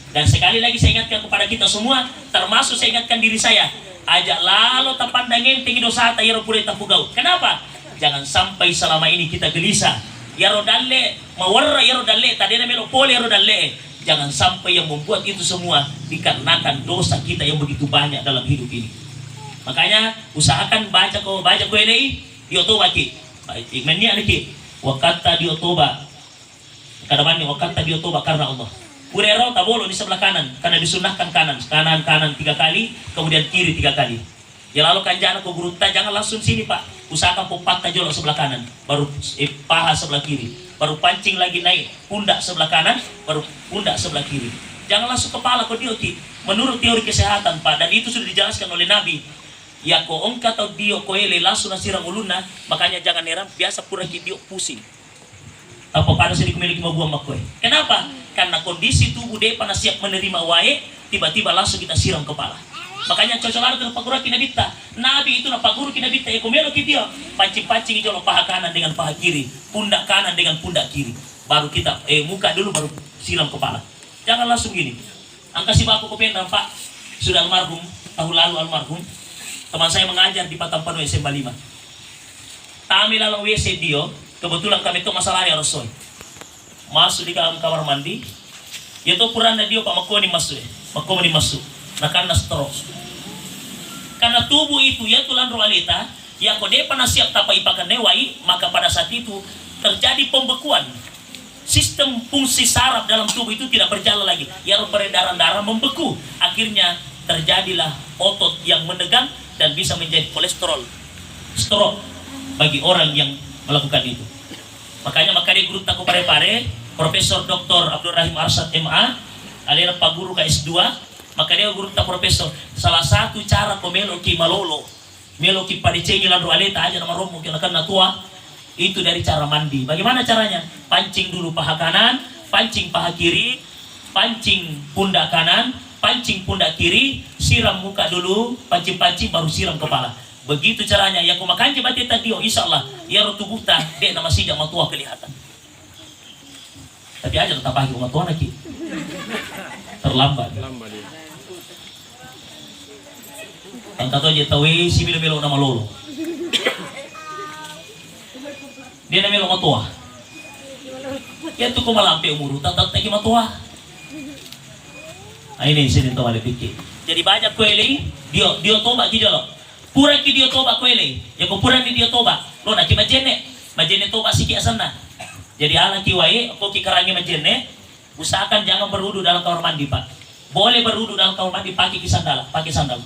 Dan sekali lagi saya ingatkan kepada kita semua, termasuk saya ingatkan diri saya, ajak lalu tapandangin tinggi dosa ta yaro pure tapugau. Kenapa? Jangan sampai selama ini kita gelisah. Yaro dalle mawarra yaro dalle tadena melo pole yaro dalle. Jangan sampai yang membuat itu semua dikarenakan dosa kita yang begitu banyak dalam hidup ini. Makanya usahakan baca ini diotoba ki. Imannya ada ki. Wakata diotoba. Kadaman ni wakata diotoba karena Allah. Purero tabolo di sebelah kanan karena disunahkan kanan 3 kali, kemudian kiri 3 kali. Ya lalu kanjana ko gurunta jangan langsung sini Pak. Usahakan pupata jolo sebelah kanan, baru paha sebelah kiri. Baru pancing lagi naik pundak sebelah kanan, baru pundak sebelah kiri. Jangan langsung kepala ko dioti. Menurut teori kesehatan Pak, dan itu sudah dijelaskan oleh Nabi. Ya ko ongka atau dio koele langsung nasirang uluna, makanya jangan heran biasa pura dio pusing. Apa pada sedikit memiliki buang makoy. Kenapa? Karena kondisi tubuh dia panas siap menerima wae, tiba-tiba langsung kita siram kepala. Makanya cocok ke pagura kinabita. Nabi itu na paguru kinabita ya komelo kitio. Pancing-pancing itu paha kanan dengan paha kiri, pundak kanan dengan pundak kiri. Baru kita muka dulu baru siram kepala. Jangan langsung gini. Angka si baku kopendang Pak, sudah almarhum, tahun lalu almarhum. Teman saya mengajar di Patampano SMA 5. Kami lalang WC dia, kebetulan kami itu masalah ya Rasul. Masuk di dalam kamar mandi, ya tuh purana dia Pak makoni masuk. Nah karena stroke. Karena tubuh itu ya tulan roalita, ya kode pernah siap tapai pakan newai, maka pada saat itu terjadi pembekuan. Sistem fungsi saraf dalam tubuh itu tidak berjalan lagi. Ya peredaran darah membeku. Akhirnya terjadilah otot yang menegang dan bisa menjadi kolesterol, stroke bagi orang yang melakukan itu. Makanya dia guru tak pare-pare, Profesor Dr. Abdul Rahim Arsyad MA, alira Pak Guru KS2, maka dia guru tak profesor. Salah satu cara pemelo ki malolo, melo ki padicengi lan roaleta aja nama romo kena natua, itu dari cara mandi. Bagaimana caranya? Pancing dulu paha kanan, pancing paha kiri, pancing pundak kanan, pancing pundak kiri, siram muka dulu, pancing-pancing baru siram kepala. Begitu caranya. Ya kumakan jebati tadi, insyaallah ya tubuh ta dek nama sijak matua kelihatan. Tapi aja tetap pagi matua lagi. Terlambat. Angkat aja tahu si bilo-bilo nama lolo. Dia nama lo matua. Ya tuh kumalampe umur tatap lagi matua. Nah, ini sini tuh ada pikir. Jadi banyak kueli, dia toba ki jalo. Pura ki dia toba kueli. Ya ko pura ni dia toba. Lo nak ki majene toba siki asana. Jadi ala ki wae, ko ki karangi majene, usahakan jangan berwudu dalam kamar mandi, Pak. Boleh berwudu dalam kamar mandi pakai sandal.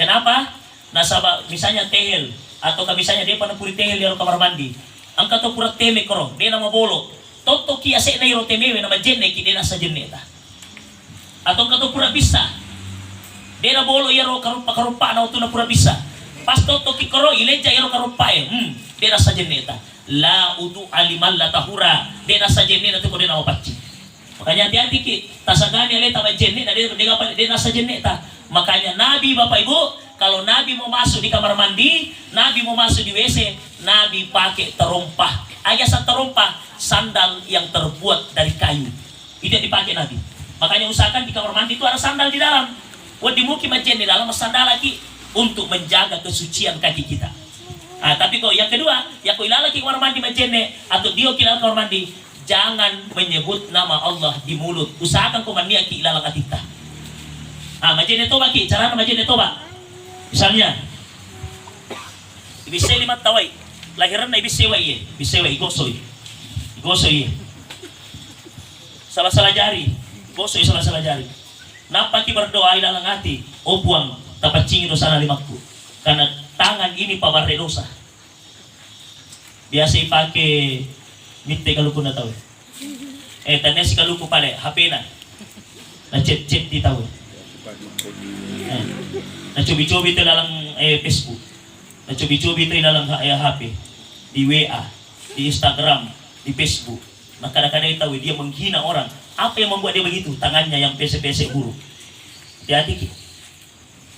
Kenapa? Nasabah misalnya tehel atau misalnya dia pernah puri tehel di dalam kamar mandi. Angka to pura teme koro, dia nama bolo. Toto ki ase na iro temewe nama jene ki dia nasa jene ta. Atau kata pura bisa dia na bolo yaro karupa na utu na pura bisa pas toto kikoro ileja yaro karupa dia nasa jeneta la udu alimal la tahura dia nasa jeneta tu ko dia na mapacci. Makanya hati-hati ki tasagani ale ta jenne na dia nasa jeneta Makanya Nabi, Bapak Ibu, kalau Nabi mau masuk di kamar mandi, Nabi mau masuk di WC, Nabi pakai terompah. Ayasa terompah, sandal yang terbuat dari kayu. Itu yang dipakai Nabi. Makanya usahakan di kamar mandi itu ada sandal di dalam. Buat di mukim aja di dalam sandal lagi untuk menjaga kesucian kaki kita. Tapi kok yang kedua, ya kau ilalaki kamar mandi majene atau dia kilang kamar mandi, jangan menyebut nama Allah di mulut. Usahakan kau mandi ki ilalang atita. Majene toba ki, cara majene toba. Misalnya, bisa 5 tawai, lahiran na ibisewa igosoi. Salah-salah jari, gosoi salah-salah jari. Napa ki berdoa ilalang hati, o buang tapacing dosa na limakku. Karena tangan ini pabarre dosa. Biasa ipake mitte kaluku na tahu. Tanya si kaluku pale, HP na. Na chat di tahu. Na cubi-cubi itu dalam Facebook. Na cubi-cubi itu dalam HP. Di WA, di Instagram, di Facebook. Nah kadang-kadang tahu dia menghina orang. Apa yang membuat dia begitu? Tangannya yang pesek-pesek buruk. Hati-hati.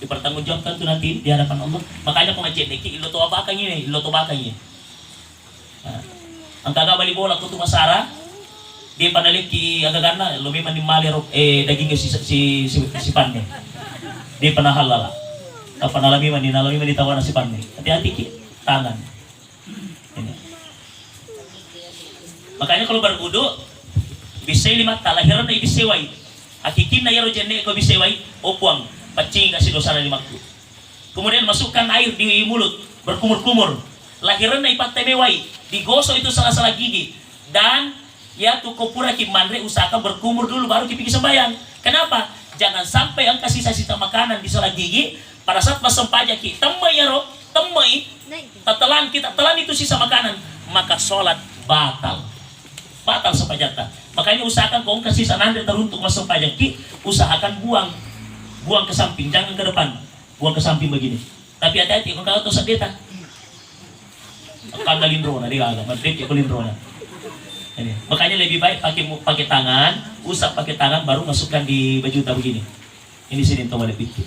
Dipertanggungjawabkan tuh nanti di hadapan Allah. Makanya pengajian ini ilo to bakang ini. Ang kagabali bola ko tumasara, di panalik ki agagana lumiman ni mali daging si Panne. Di panahalala. Kapanalami man di tawanan si Panne. Hati-hati ki tangan. Ini. Makanya kalau berwudu bisa 5 talahiran na ibiseway. Akikin na yaro jenne ko biseway opuang pacing kasih dosa na 5. Kemudian masukkan air di mulut berkumur-kumur. Lahiran na ipatemeway, digosok itu salah-salah gigi. Dan ya tuh kopura ki mandre usahakan berkumur dulu baru ki pergi sembahyang. Kenapa? Jangan sampai ang kasih sisa makanan di salah gigi pada saat masempajak ki temai ya roh, temai telan kita telan itu sisa makanan, maka sholat batal sempajata. Makanya usahakan kau kasih sisa nanti teruntuk masempajak ki, usahakan buang ke samping, jangan ke depan, buang ke samping begini. Tapi hati-hati kalau kau sedeta. Karena lindrona dia agak madrid ya lindrona. Ini. Makanya lebih baik pakai tangan, usap pakai tangan baru masukkan di baju tak begini. Ini sini tombol pikir.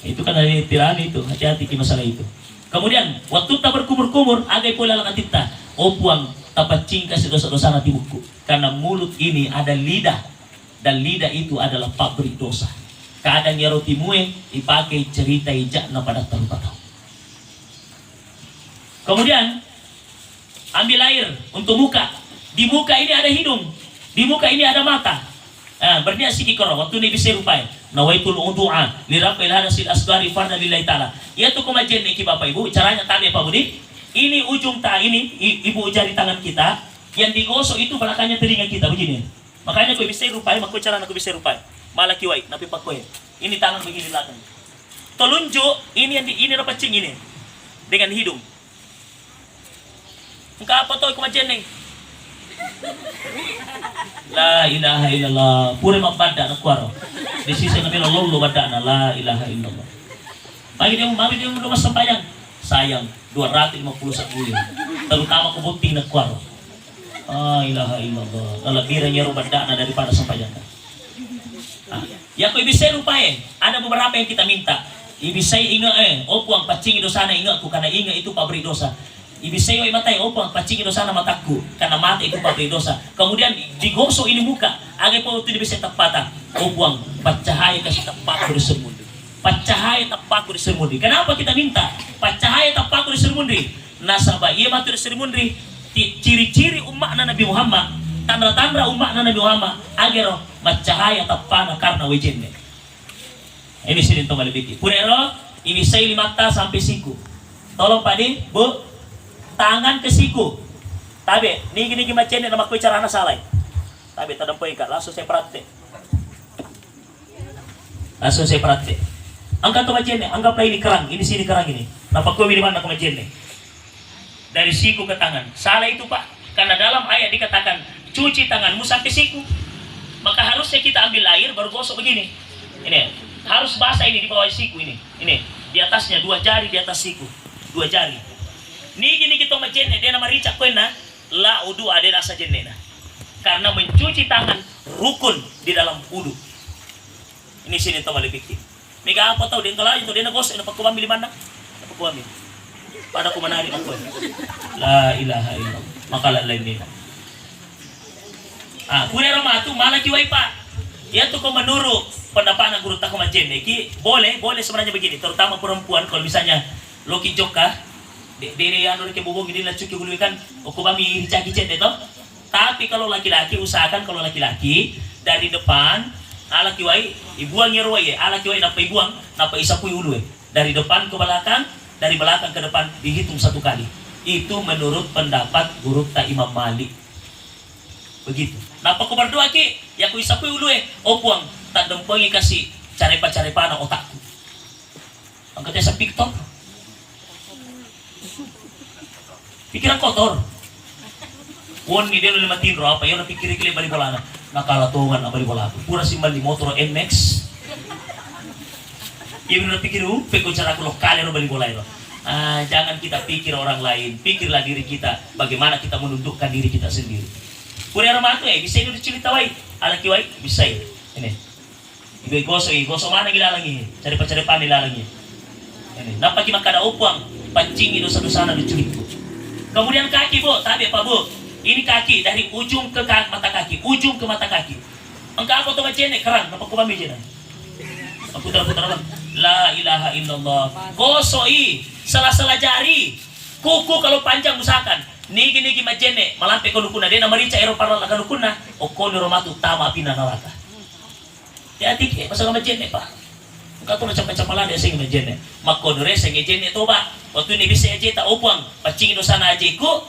Itu kan ada tirani itu, hati-hati di masalah itu. Kemudian waktu tak berkumur-kumur, agai pula lang atita, opuang tapacing kasih dosa-dosa nanti buku. Karena mulut ini ada lidah dan lidah itu adalah pabrik dosa. Kadang ya roti mue dipakai cerita ijak na pada tahu. Kemudian ambil air untuk muka. Di muka ini ada hidung, di muka ini ada mata. Berniat sikikoro waktu ini bisa rupai. Nawaitul udu'a lirafil hadasil asgari farda lillahi ta'ala. Yaitu kemajian iki Bapak Ibu, caranya tadi Pak Budi. Ini ujung ini ibu jari tangan kita, yang digosok itu belakangnya telinga kita begini. Makanya aku bisa rupai, maka cara aku bisa rupai. Malah kiwai, napi pakoy. Ini tangan begini belakang. Telunjuk ini rapacing ini dengan hidung. Engkau apa toh kemajian nih? La ilaha illallah. Pura mabada na kuaro. Di sisi nabi Allah bada na la ilaha illallah. Mami dia rumah sembahyang. Sayang 251 bulan. Terutama kebuting na kuaro. Ilaha illallah. Kalau biranya bada na daripada sembahyang. Ya ko ibisay rupae. Ada beberapa yang kita minta. Ibisay inga opo ang pacing dosa na inga ko kana inga itu pabrik dosa. Ibisay ay matay opo ang pacing dosa na mataku karena mata itu pabrik dosa. Kemudian digosok ini muka, agay po itu bisa tapata. Opo ang pacahaya kasi tapaku di semundi. Pacahaya tapaku di semundi. Kenapa kita minta pacahaya tapaku di semundi? Nasaba iya matu di semundi. Ciri-ciri umat na Nabi Muhammad, tanda-tanda umat na Nabi Muhammad, agero macahaya tapana karena wejenne. Ini sini to malibiki. Purero ibisay 5 mata sampai siku. Tolong Pak Di, Bu, tangan ke siku. Tabe, nigi macam ni nama ko cara na salay. Tabe tadampoy ka, langsung saya praktek. Angkat to macam ni, anggaplah ini kerang, ini sini kerang ini. Napa ko di mana ko macam ni? Dari siku ke tangan. Salah itu Pak, karena dalam ayat dikatakan cuci tanganmu sampai siku. Maka harusnya kita ambil air baru gosok begini. Ini harus basah ini di bawah siku ini. Ini di atasnya 2 jari di atas siku. 2 jari. Nigi kita majenne dia nama rica kuena la udu ada rasa jennena. Karena mencuci tangan rukun di dalam wudu. Ini sini to balik pikir. Mega apa tau din kala itu din nagos ina pagkuwami limana. Pagkuwami. Pada ko manari ako. La ilaha illallah. Makalalay nila. Kuya Ramatu, malah kiway pa. Yan to kung menurut pendapat ng guru tako majen. Boleh sebenarnya begini. Terutama perempuan kalau misalnya loki joka, dari ano ke bubong ini lah cuci gulukan, okubami hicak-hicak itu. Tapi kalau laki-laki usahakan kalau laki-laki dari depan, ala kiway ibuang nyeruay, ala kiway napa ibuang, napa isapui ulu dari depan ke belakang, dari belakang ke depan dihitung 1 kali. Itu menurut pendapat guru ta Imam Malik. Begitu. Napa ko berdua ki, ya ku isapui ulu opuang tak dempengi kasih carepa-carepa na otakku. Angkatnya sa TikTok. Pikiran kotor. Won ni dia lu lima tinro apa ya na pikir-pikir balik bola na. Nakalatungan na balik bola aku. Pura simbal di motor NMAX. Ia benar pikir peko cara aku lokal na balik bola itu. Jangan kita pikir orang lain, pikirlah diri kita. Bagaimana kita menundukkan diri kita sendiri. Kuya Ramatu bisa ini dicerita wai, ala kiwai bisa ini. Ibu gosok mana gilalangi, cari pan gilalangi. Ini, nampak kita kada upuang, pancing itu satu sana diculik. Kemudian kaki bu, tadi apa bu? Ini kaki dari ujung ke mata kaki, ujung ke mata kaki. Engkau apa tuh macam keran, nampak kau ambil jenak. Putar-putar la ilaha illallah. Gosoi, salah-salah jari, kuku kalau panjang usahakan. Nigi majene malampe ko lukuna de na marica ero para la lukuna o kono romatu tama pina naraka. Ya tike pasal majene pa. Kato na chapa-chapa de sing majene. Makono re sing majene to ba. Waktu ni bisa aje ta opuang pacing do sana aje ko.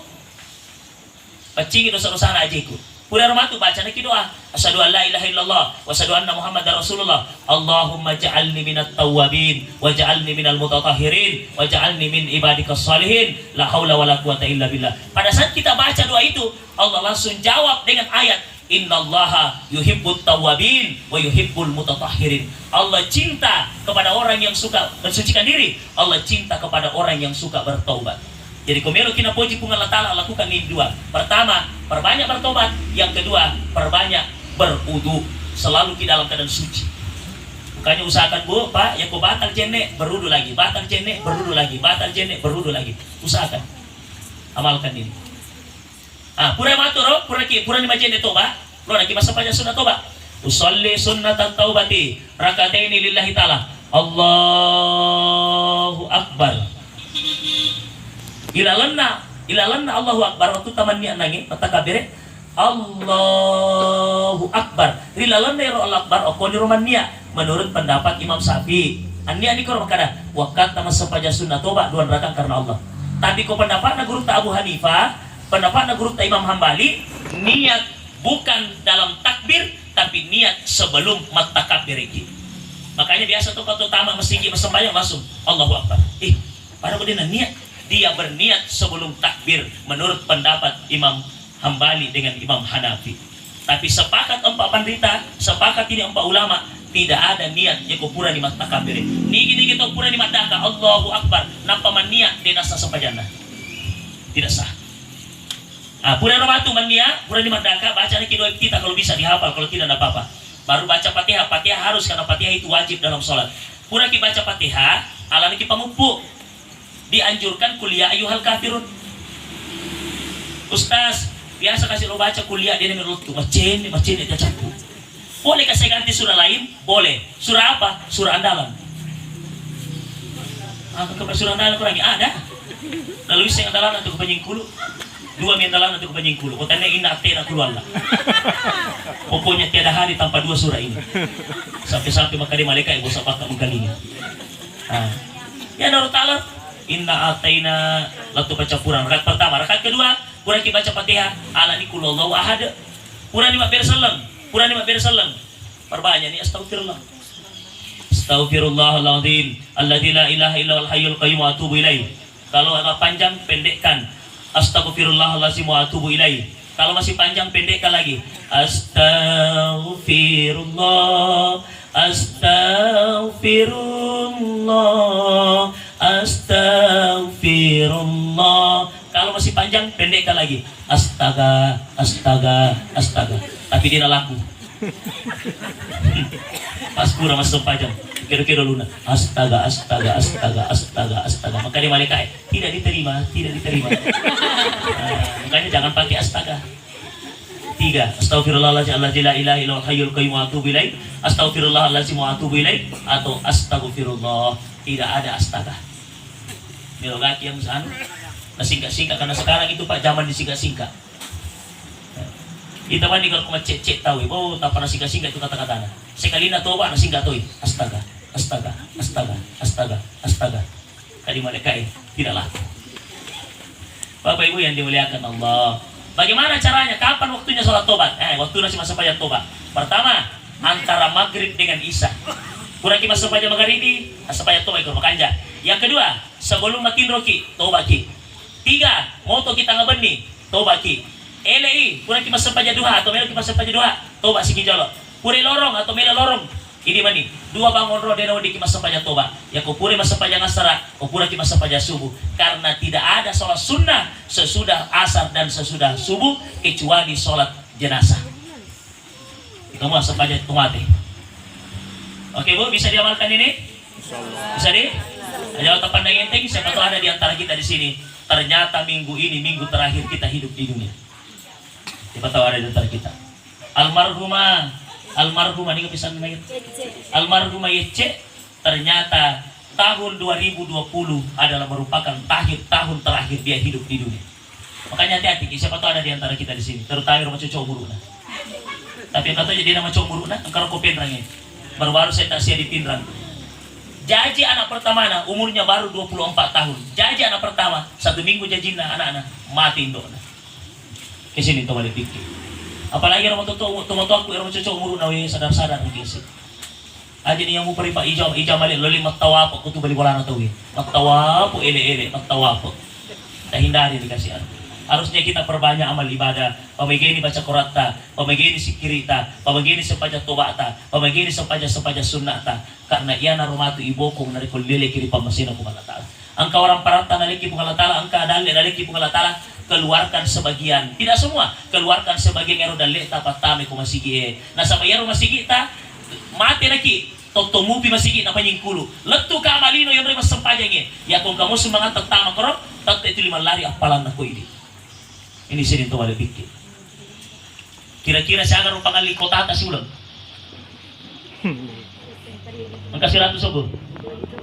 Pacing do sana aje ko. Pura romatu baca na doa. Asyhadu an la ilaha illallah wa asyhadu anna muhammadar rasulullah. Allahumma ja'alni minat tawwabin wa ja'alni minal mutatahhirin wa ja'alni min ibadikas salihin. La haula wala quwata illa billah. Pada saat kita baca doa itu, Allah langsung jawab dengan ayat innallaha yuhibbut tawwabin wa yuhibbul mutatahhirin. Allah cinta kepada orang yang suka mensucikan diri. Allah cinta kepada orang yang suka bertaubat. Jadi komelo kina puji pungan Allah Ta'ala lakukan ini dua. Pertama, perbanyak bertobat. Yang kedua, perbanyak berudu. Selalu di dalam keadaan suci. Bukannya usahakan bu, pak, ya kau batal jene, berudu lagi. Batal jene, berudu lagi. Batal jene, berudu lagi. Usahakan. Amalkan ini. Pura maturo, pura ni majene toba. Pura lagi masa pajak sunnah toba. Usalli sunnatan taubati. Rakataini lillahi ta'ala. Allahu Akbar. Ilalanna Allahu Akbar waktu tamannya nangi mata kabire Allahu Akbar ilalanna ya Allah Akbar okoni romania menurut pendapat Imam Syafi'i anni kor makada wakat tamas sapaja sunnah toba dua rakaat karena Allah. Tapi ko pendapat na guru ta Abu Hanifah, pendapat na guru ta Imam Hambali niat bukan dalam takbir tapi niat sebelum mata kabir iki. Makanya biasa tuh kalau tamak mesti sembahyang langsung Allahu Akbar. Pada bedena niat dia berniat sebelum takbir menurut pendapat Imam Hambali dengan Imam Hanafi. Tapi sepakat empat pendeta, sepakat ini empat ulama tidak ada niat yang kupura di mata takbir. Nigi kita pura di mata Allahu Akbar. Nampak maniat dia nasa sepajana. Tidak sah. Pura romatu mania, pura di mata baca lagi doa kita kalau bisa dihafal, kalau tidak apa-apa. Baru baca Fatihah, Fatihah harus karena Fatihah itu wajib dalam sholat. Pura kita baca Fatihah, ala kita pamupuk. Dianjurkan kuliah ayuhal kafirun. Ustaz, biasa kasih lo baca kuliah dia dengan lutu. Macen dia campur. Boleh kasih ganti surah lain? Boleh. Surah apa? Surah andalan. Surah andalan kurang ada. Lalu saya andalan untuk kepenyingkulu. Dua andalan untuk kepenyingkulu. Kotanya ina atena keluar lah. Pokoknya tiada hari tanpa dua surah ini. Sampai-sampai maka dia malaikat ibu sahabat menggalinya. Ya Naruh Ta'ala inna ataina latu baca Quran rakaat pertama, rakaat kedua kurang baca Fatihah ala nikullahu ahad. Kurang 5 bersalam, kurang 5 bersalam. Perbanyak ni astagfirullah. Astaghfirullahaladzim alladzi la ilaha illal hayyul qayyum wa atubu ilaih. Kalau agak panjang pendekkan astaghfirullahaladzim wa atubu ilaih. Kalau masih panjang pendekkan lagi astaghfirullah Astaghfirullah Astaghfirullah. Kalau masih panjang pendekkan lagi astaga. Tapi dia laku. Pas kurang masuk pajang, kira-kira luna, astaga, astaga, astaga, astaga, astaga. Maka dia malaikat tidak diterima, tidak diterima. Makanya jangan pakai astaga. 3, astagfirullahaladzim la ilaha illallah hayyul qayyum wa atubu ilaih. Astagfirullahaladzim wa atubu ilaih, atau astagfirullah, tidak ada astaga. Milogaki yang sana, singkat-singkat, karena sekarang itu Pak zaman disingkat-singkat. Kita mandi kalau cuma cek tahu, tak pernah singkat-singkat itu kata-katanya. Sekali nak toba nak singkat tuh, astaga, astaga, astaga, astaga, astaga. Kali malaikat tidak laku. Bapak Ibu yang dimuliakan Allah, bagaimana caranya? Kapan waktunya sholat tobat? Waktu nasi masa pajak tobat. Pertama, antara maghrib dengan isya. Kurang masa pajak maghrib ini, masa pajak tobat ikut makanja. Yang kedua, sebelum makin roki, tobat ki. 3, moto kita ngebenih, tobat ki. LI, kurang masa pajak duha atau melo masa pajak duha, tobat siki jolo. Puri lorong atau melo lorong. Ini mani, 2 bangun roh deno di masa pajak tobat. Ya kau puri masa pajak asar, kau puri masa pajak subuh. Karena tidak ada sholat sunnah sesudah asar dan sesudah subuh kecuali sholat jenazah. Itu masa pajak tomate. Oke Bu, bisa diamalkan ini? Bisa di? Jawab pandang enteng, siapa tahu ada di antara kita di sini. Ternyata minggu ini minggu terakhir kita hidup di dunia. Siapa tahu ada di antara kita. Almarhumah ini kepisan namanya. Almarhumah Yece ternyata tahun 2020 adalah merupakan tahun terakhir dia hidup di dunia. Makanya hati-hati, siapa tahu ada di antara kita di sini. Terutama rumah cowok buruk. Tapi yang kata jadi nama cowok buruk, engkau kopi rangnya. Baru-baru saya tak sia ditinrang. Jaji anak pertama umurnya baru 24 tahun. Jaji anak pertama, 1 minggu jajina anak-anak mati indok. Kesini tuh balik pikir. Apalagi orang tua aku orang cocok umur nawi sadar-sadar gitu. Aja nih yang mau pergi Pak Ijam balik loli matawapo aku tuh balik bola atau wi. Matawapo ele matawapo. Tak hindari dikasih harusnya kita perbanyak amal ibadah. Pamegeni baca Qur'an, pamegeni sikirita, pamegeni sepaja tobata, pamegeni sepaja sunnata. Karena ia narumatu ibokong dari kulile kiri pamasina kumala taala. Angka orang parata naliki kumala taala, angka dalil naliki kumala taala. Keluarkan sebagian, tidak semua, keluarkan sebagian yang udah leta patame kumasigi. Nah sama yang masigi ta mati lagi. Toto mupi masigi na panyingkulu. Letu ka malino yang mas sempajangnya. Ya kung kamu semangat tentang makro, tata itu 5 lari apalan aku ini. Ini sini tuh ada bikin. Kira-kira saya akan pangali kota atas ulang. Angka 100 ribu.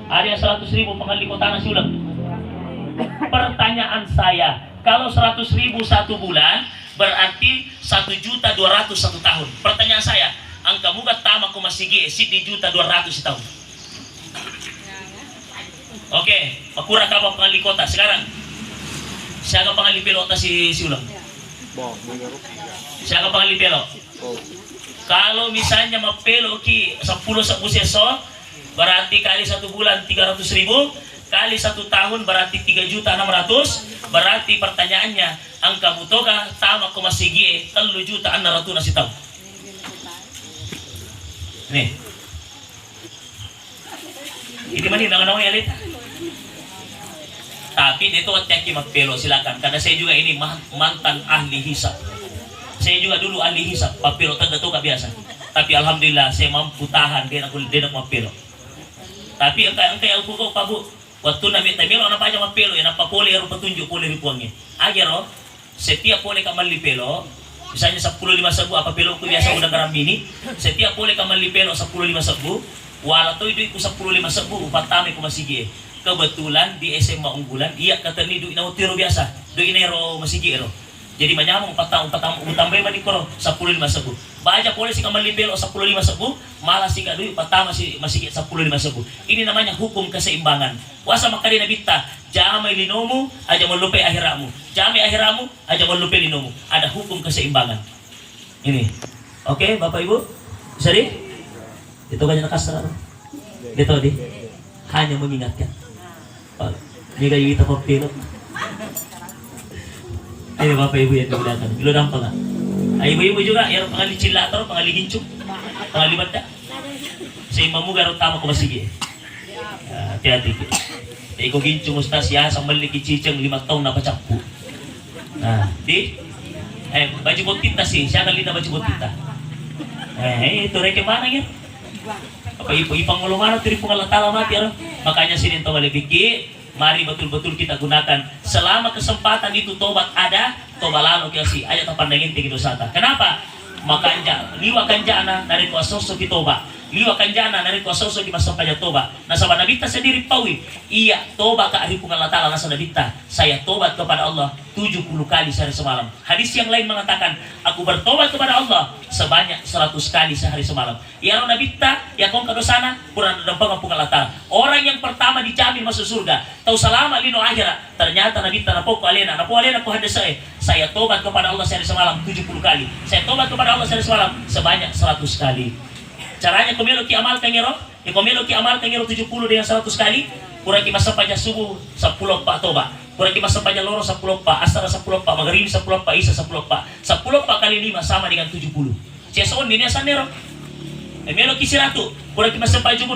Ada yang 100 ribu pangali kota atas ulang. Pertanyaan saya, kalau 100 ribu 1 bulan berarti 1.200.000 1 tahun. Pertanyaan saya, angka muka tama ko masigi 1.200.000 tahun. Oke, makura ka pa pangali kota sekarang. Siya ka pangali pelota si ulang. Siya ka pangali pelo. Kalau misalnya mapelo ki 10 sa puseso berarti kali 1 bulan 300.000, kali 1 tahun berarti 3.600.000. Berarti pertanyaannya, angka mutoga tama ko masigi 3.600.000 tahun. Nih. Ini mana nang-nang elit. Tapi itu hati-hati mapelo silakan karena saya juga ini mantan ahli hisab. Saya juga dulu ahli hisab, papelo tanda tuh biasa. Tapi alhamdulillah saya mampu tahan dia nak mapelo. Tapi angka yang pokok Pak Bu, waktu nami tamelo apa aja mapelo ya napa pole ero petunjuk pole ripuangnya. Agero setiap pole kamal pelo, misalnya 15.000 apa pelo ku biasa udah garam mini, setiap pole kamal pelo 15.000, wala to itu 15.000 upatame ku masigi. Kebetulan di SMA unggulan iya kata ni duit na utiro biasa, duit nero masigi ero. Jadi manyamong patang utambay man ikoro 15.000. Baca polisi kamal libelo 15.000, malah si duit patama si masigi 15.000. Ini namanya hukum keseimbangan. Wasa makari na bitta, jamay linomu aja melupe akhiramu. Jamay akhiramu aja melupe linomu. Ada hukum keseimbangan. Ini. Oke, Bapak Ibu? Bisa di? Itu kan nakasar. Dito di. Hanya mengingatkan. Ini kayak kita pepilot. Ini Bapak Ibu yang dimuliakan. Bilo nampak nggak? Ibu-ibu juga yang pengali cilator, pengali gincuk, pengali benda. Seimamu garut tamu ko masigi. Hati-hati. Iko gincuk mustasya sambal lagi ciceng 5 tahun na pacakpu. Nah, di baju bot tinta sih, siya kali na baju bot tinta. Itu reke mana ya? Apa ipang ngulumana tiri Allah Ta'ala mati ya. Makanya sini to balik pikir, mari betul-betul kita gunakan selama kesempatan itu. Tobat ada, tobat lalu kasi aja tapandangin tinggi dosa ta. Kenapa? Makanya liwa kanjana dari kuasa soki toba, liwa kanjana dari kuasa soki masampaya toba. Nah sahabat Nabi ta sendiri pawi, iya toba ke hari Allah Ta'ala nasa Nabi ta, saya tobat kepada Allah 70 kali sehari semalam. Hadis yang lain mengatakan, aku bertobat kepada Allah sebanyak 100 kali sehari semalam. Ya Nabi ta, ya kong kadosana kurang dampang Allah Ta'ala. Orang yang pertama dijamin masuk surga, tahu selama lino akhirat. Ternyata Nabi ta napo alena ku hadis saya tobat kepada Allah sehari semalam 70 kali. Saya tobat kepada Allah sehari semalam sebanyak 100 kali. Caranya komelo ki amal kangero, ya komelo ki amal kangero 70 dengan 100 kali. Kurang ki masa pajak subuh 10 pak tobat. Kurang ki masa pajak loro 10 pak, asar 10 pak, maghrib 10 pak, isya 10 pak. 10 pak kali 5 sama dengan 70. Ceson ini asanero. Melo ki siratu, kurang ki masa pajak 20,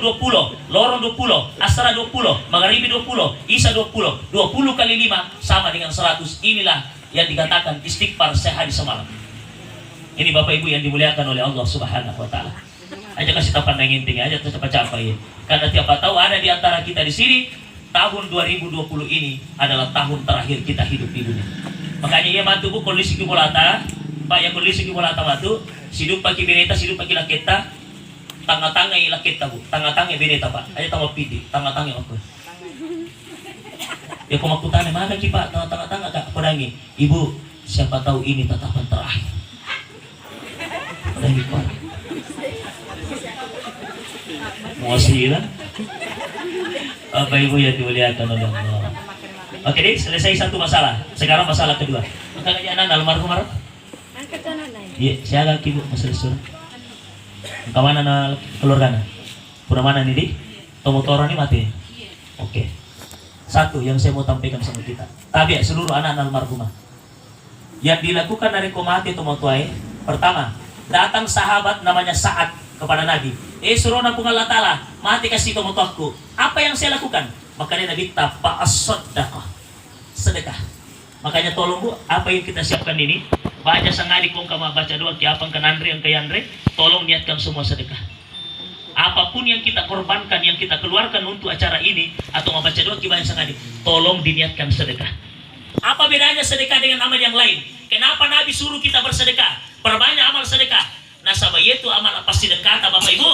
loro 20, asar 20, maghrib 20, isya 20. 20 kali 5 sama dengan 100. Inilah yang dikatakan istighfar sehari semalam. Ini Bapak Ibu yang dimuliakan oleh Allah Subhanahu wa Ta'ala. Aja kasih tapan yang intinya, aja cepat capai. Karena tiap tahu ada di antara kita di sini, tahun 2020 ini adalah tahun terakhir kita hidup di dunia. Makanya ia matu bu kondisi kimolata, Pak ya kondisi kimolata matu, hidup pagi beneta, hidup pagi laketa, tanga-tanga laketa bu, tanga-tanga beneta Pak. Aja tahu pidi, tanga-tanga apa? Ya kumakutane mana ki Pak, tanga-tanga kak pedangi. Ibu, siapa tahu ini tatapan terakhir. Pedangi Pak. Mau silang? Bapak Ibu yang dimuliakan oleh Allah. Oke deh, selesai satu masalah. Sekarang masalah kedua. Maka anak almarhum marah? Iya, saya lagi Bu masalah surah. Kawan anak keluarga na? Pura mana nih di? Tomotoran ini mati. Oke. Satu yang saya mau sampaikan sama kita. Tapi seluruh anak-anak almarhumah yang dilakukan dari komati tomotuai. Pertama, datang sahabat namanya Sa'ad kepada Nabi. Suruh na Allah Ta'ala, mati kasih tomotuaku. Apa yang saya lakukan? Makanya Nabi tapa as-sadaqah, sedekah. Makanya tolong Bu, apa yang kita siapkan ini, baca sangari kong kama baca doa kiapang kanandre yang kayandre, tolong niatkan semua sedekah. Apapun yang kita korbankan, yang kita keluarkan untuk acara ini atau membaca doa kibayan sangari, tolong diniatkan sedekah. Apa bedanya sedekah dengan amal yang lain? Kenapa Nabi suruh kita bersedekah? Perbanyak amal sedekah. Nasabah itu amal apa sedekah Bapak Ibu?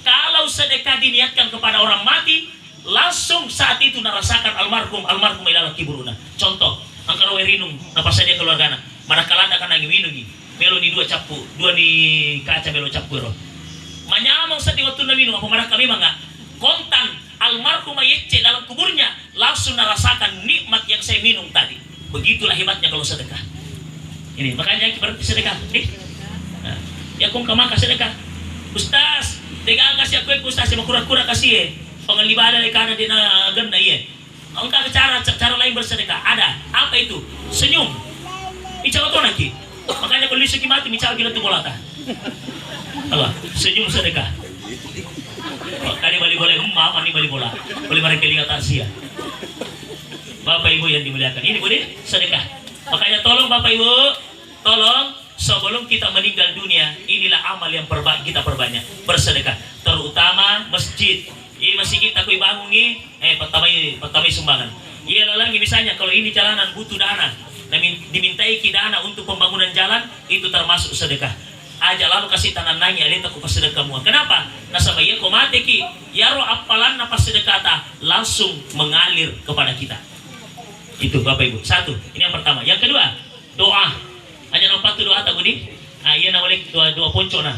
Kalau sedekah diniatkan kepada orang mati, langsung saat itu narasakan almarhum ilala kiburuna. Contoh, angkara werinung napa saja keluargana. Manakala akan nagi winungi, melo di dua capu, dua di kaca melo capu ro. Manyamang sa waktu na minum apa mana kami mangga kontan almarhum yecce dalam kuburnya langsung narasakan nikmat yang saya minum tadi. Begitulah hebatnya kalau sedekah. Ini makanya kita bersedekah. Nah, ya kung kamaka sedekah. Ustaz, tega kasih aku ustaz yang kura-kura kasih pengelibatan dari kana di na ganda iya. Engkau cara lain bersedekah ada. Apa itu? Senyum. Bicara tuh nanti. Makanya kalau listrik mati bicara kita tuh bolata. Allah, senyum sedekah. Tadi balik boleh maaf ini balik bola. Boleh mereka lihat Asia. Bapak Ibu yang dimuliakan, ini boleh sedekah. Makanya tolong Bapak Ibu, tolong sebelum kita meninggal dunia, inilah amal yang kita perbanyak bersedekah, terutama masjid. Ini masjid kita kui bangun ini, pertama sumbangan. Iya lagi misalnya kalau ini jalanan butuh dana, dimintai dana untuk pembangunan jalan, itu termasuk sedekah. Aja lalu kasih tangan nanya, lihat aku sedekah semua. Kenapa? Nasabah ya kau mati ki, ya roh apalan napa sedekah langsung mengalir kepada kita. Itu Bapak Ibu. Satu, ini yang pertama. Yang kedua, doa. Aja nampak tu doa tak budi? Iya namanya doa ponco nah.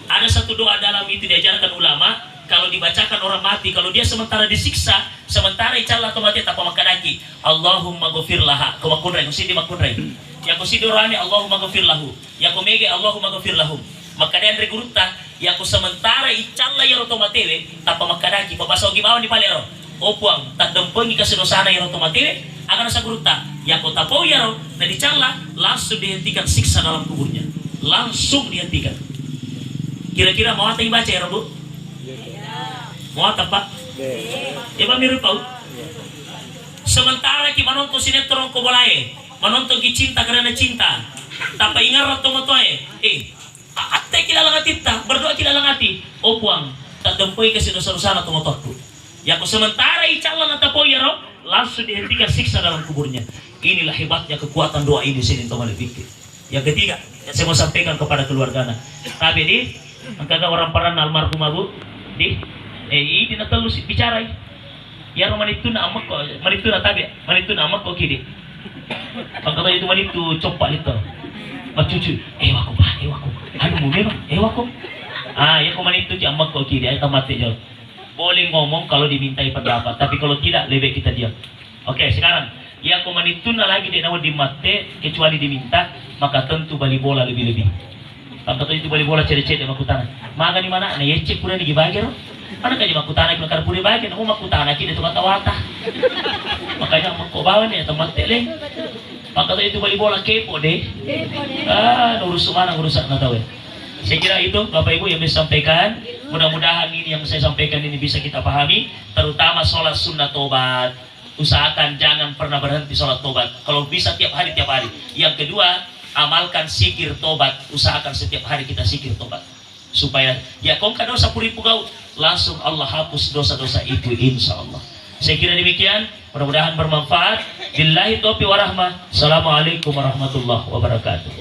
Ada satu doa dalam itu diajarkan ulama. Kalau dibacakan orang mati, kalau dia sementara disiksa, sementara icalla atau mati tak pamakadaki. Allahumma ghafir laha. Kau makunrai, mesti dimakunrai. Yang kusi dorani Allahumma ghafir lahu. Yang kumege Allahumma ghafir lahum. Maka dia andre gurutta, yang ku sementara icalla ya roto matewe, tak pamakadaki. Pabasaw gimawan di palero. Opuang tak dempengi kasedosana ya roto matewe. Akan sa gurutta, yang ku tapau ya roto, na dicalla langsung dihentikan siksa dalam kuburnya. Langsung dihentikan. Kira-kira mau apa yang baca ya Bu? Mau apa Pak? Ya Pak mirip Pak. Sementara kita menonton sinetron ko boleh, menonton ki cinta karena cinta. Tapi ingat roto motoe, Ate kilala ngati ta, berdoa kilala ngati. O puang, tak tempoy kasi dosa-dosa na tumotorku. Ya ko sementara icalon at tapoy yaro, langsung dihentikan siksa dalam kuburnya. Inilah hebatnya kekuatan doa ini sini teman pikir. Yang ketiga, yang saya mau sampaikan kepada keluarga anak. Tapi di, angkata orang peran almarhum abu, di, ini natalu bicara. Ya roman itu na amak ko, manitu na tabi, manitu na amak ko kidi. Pagkata itu manitu copak itu, macucu, wako ba, wako, ano mo meron, wako. Ya ko manitu si amak ko kidi, ay tamate jauh. Boleh ngomong kalau dimintai pendapat, tapi kalau tidak lebih kita diam. Oke, sekarang ya komanitun lagi dia nawa dimate kecuali diminta, maka tentu bali bola lebih-lebih. Kalau itu bali bola cede-cede makutana. Maga di mana? Nah, cek pura di bagero. Mana kaje makutana kita pura bagero, namu makutana kita tu kata wata. Makanya makko bawa nih tempat tele. Maka itu bali bola kepo deh. Urus mana urusan na tahu. Saya kira itu Bapak Ibu yang bisa sampaikan. Mudah-mudahan ini yang saya sampaikan ini bisa kita pahami, terutama sholat sunnah tobat. Usahakan jangan pernah berhenti sholat tobat. Kalau bisa tiap hari. Yang kedua, amalkan zikir tobat. Usahakan setiap hari kita zikir tobat. Supaya ya kau kan dosa puri pugau, langsung Allah hapus dosa-dosa itu insya Allah. Saya kira demikian. Mudah-mudahan bermanfaat. Billahi taufiq warahmah. Assalamualaikum warahmatullahi wabarakatuh.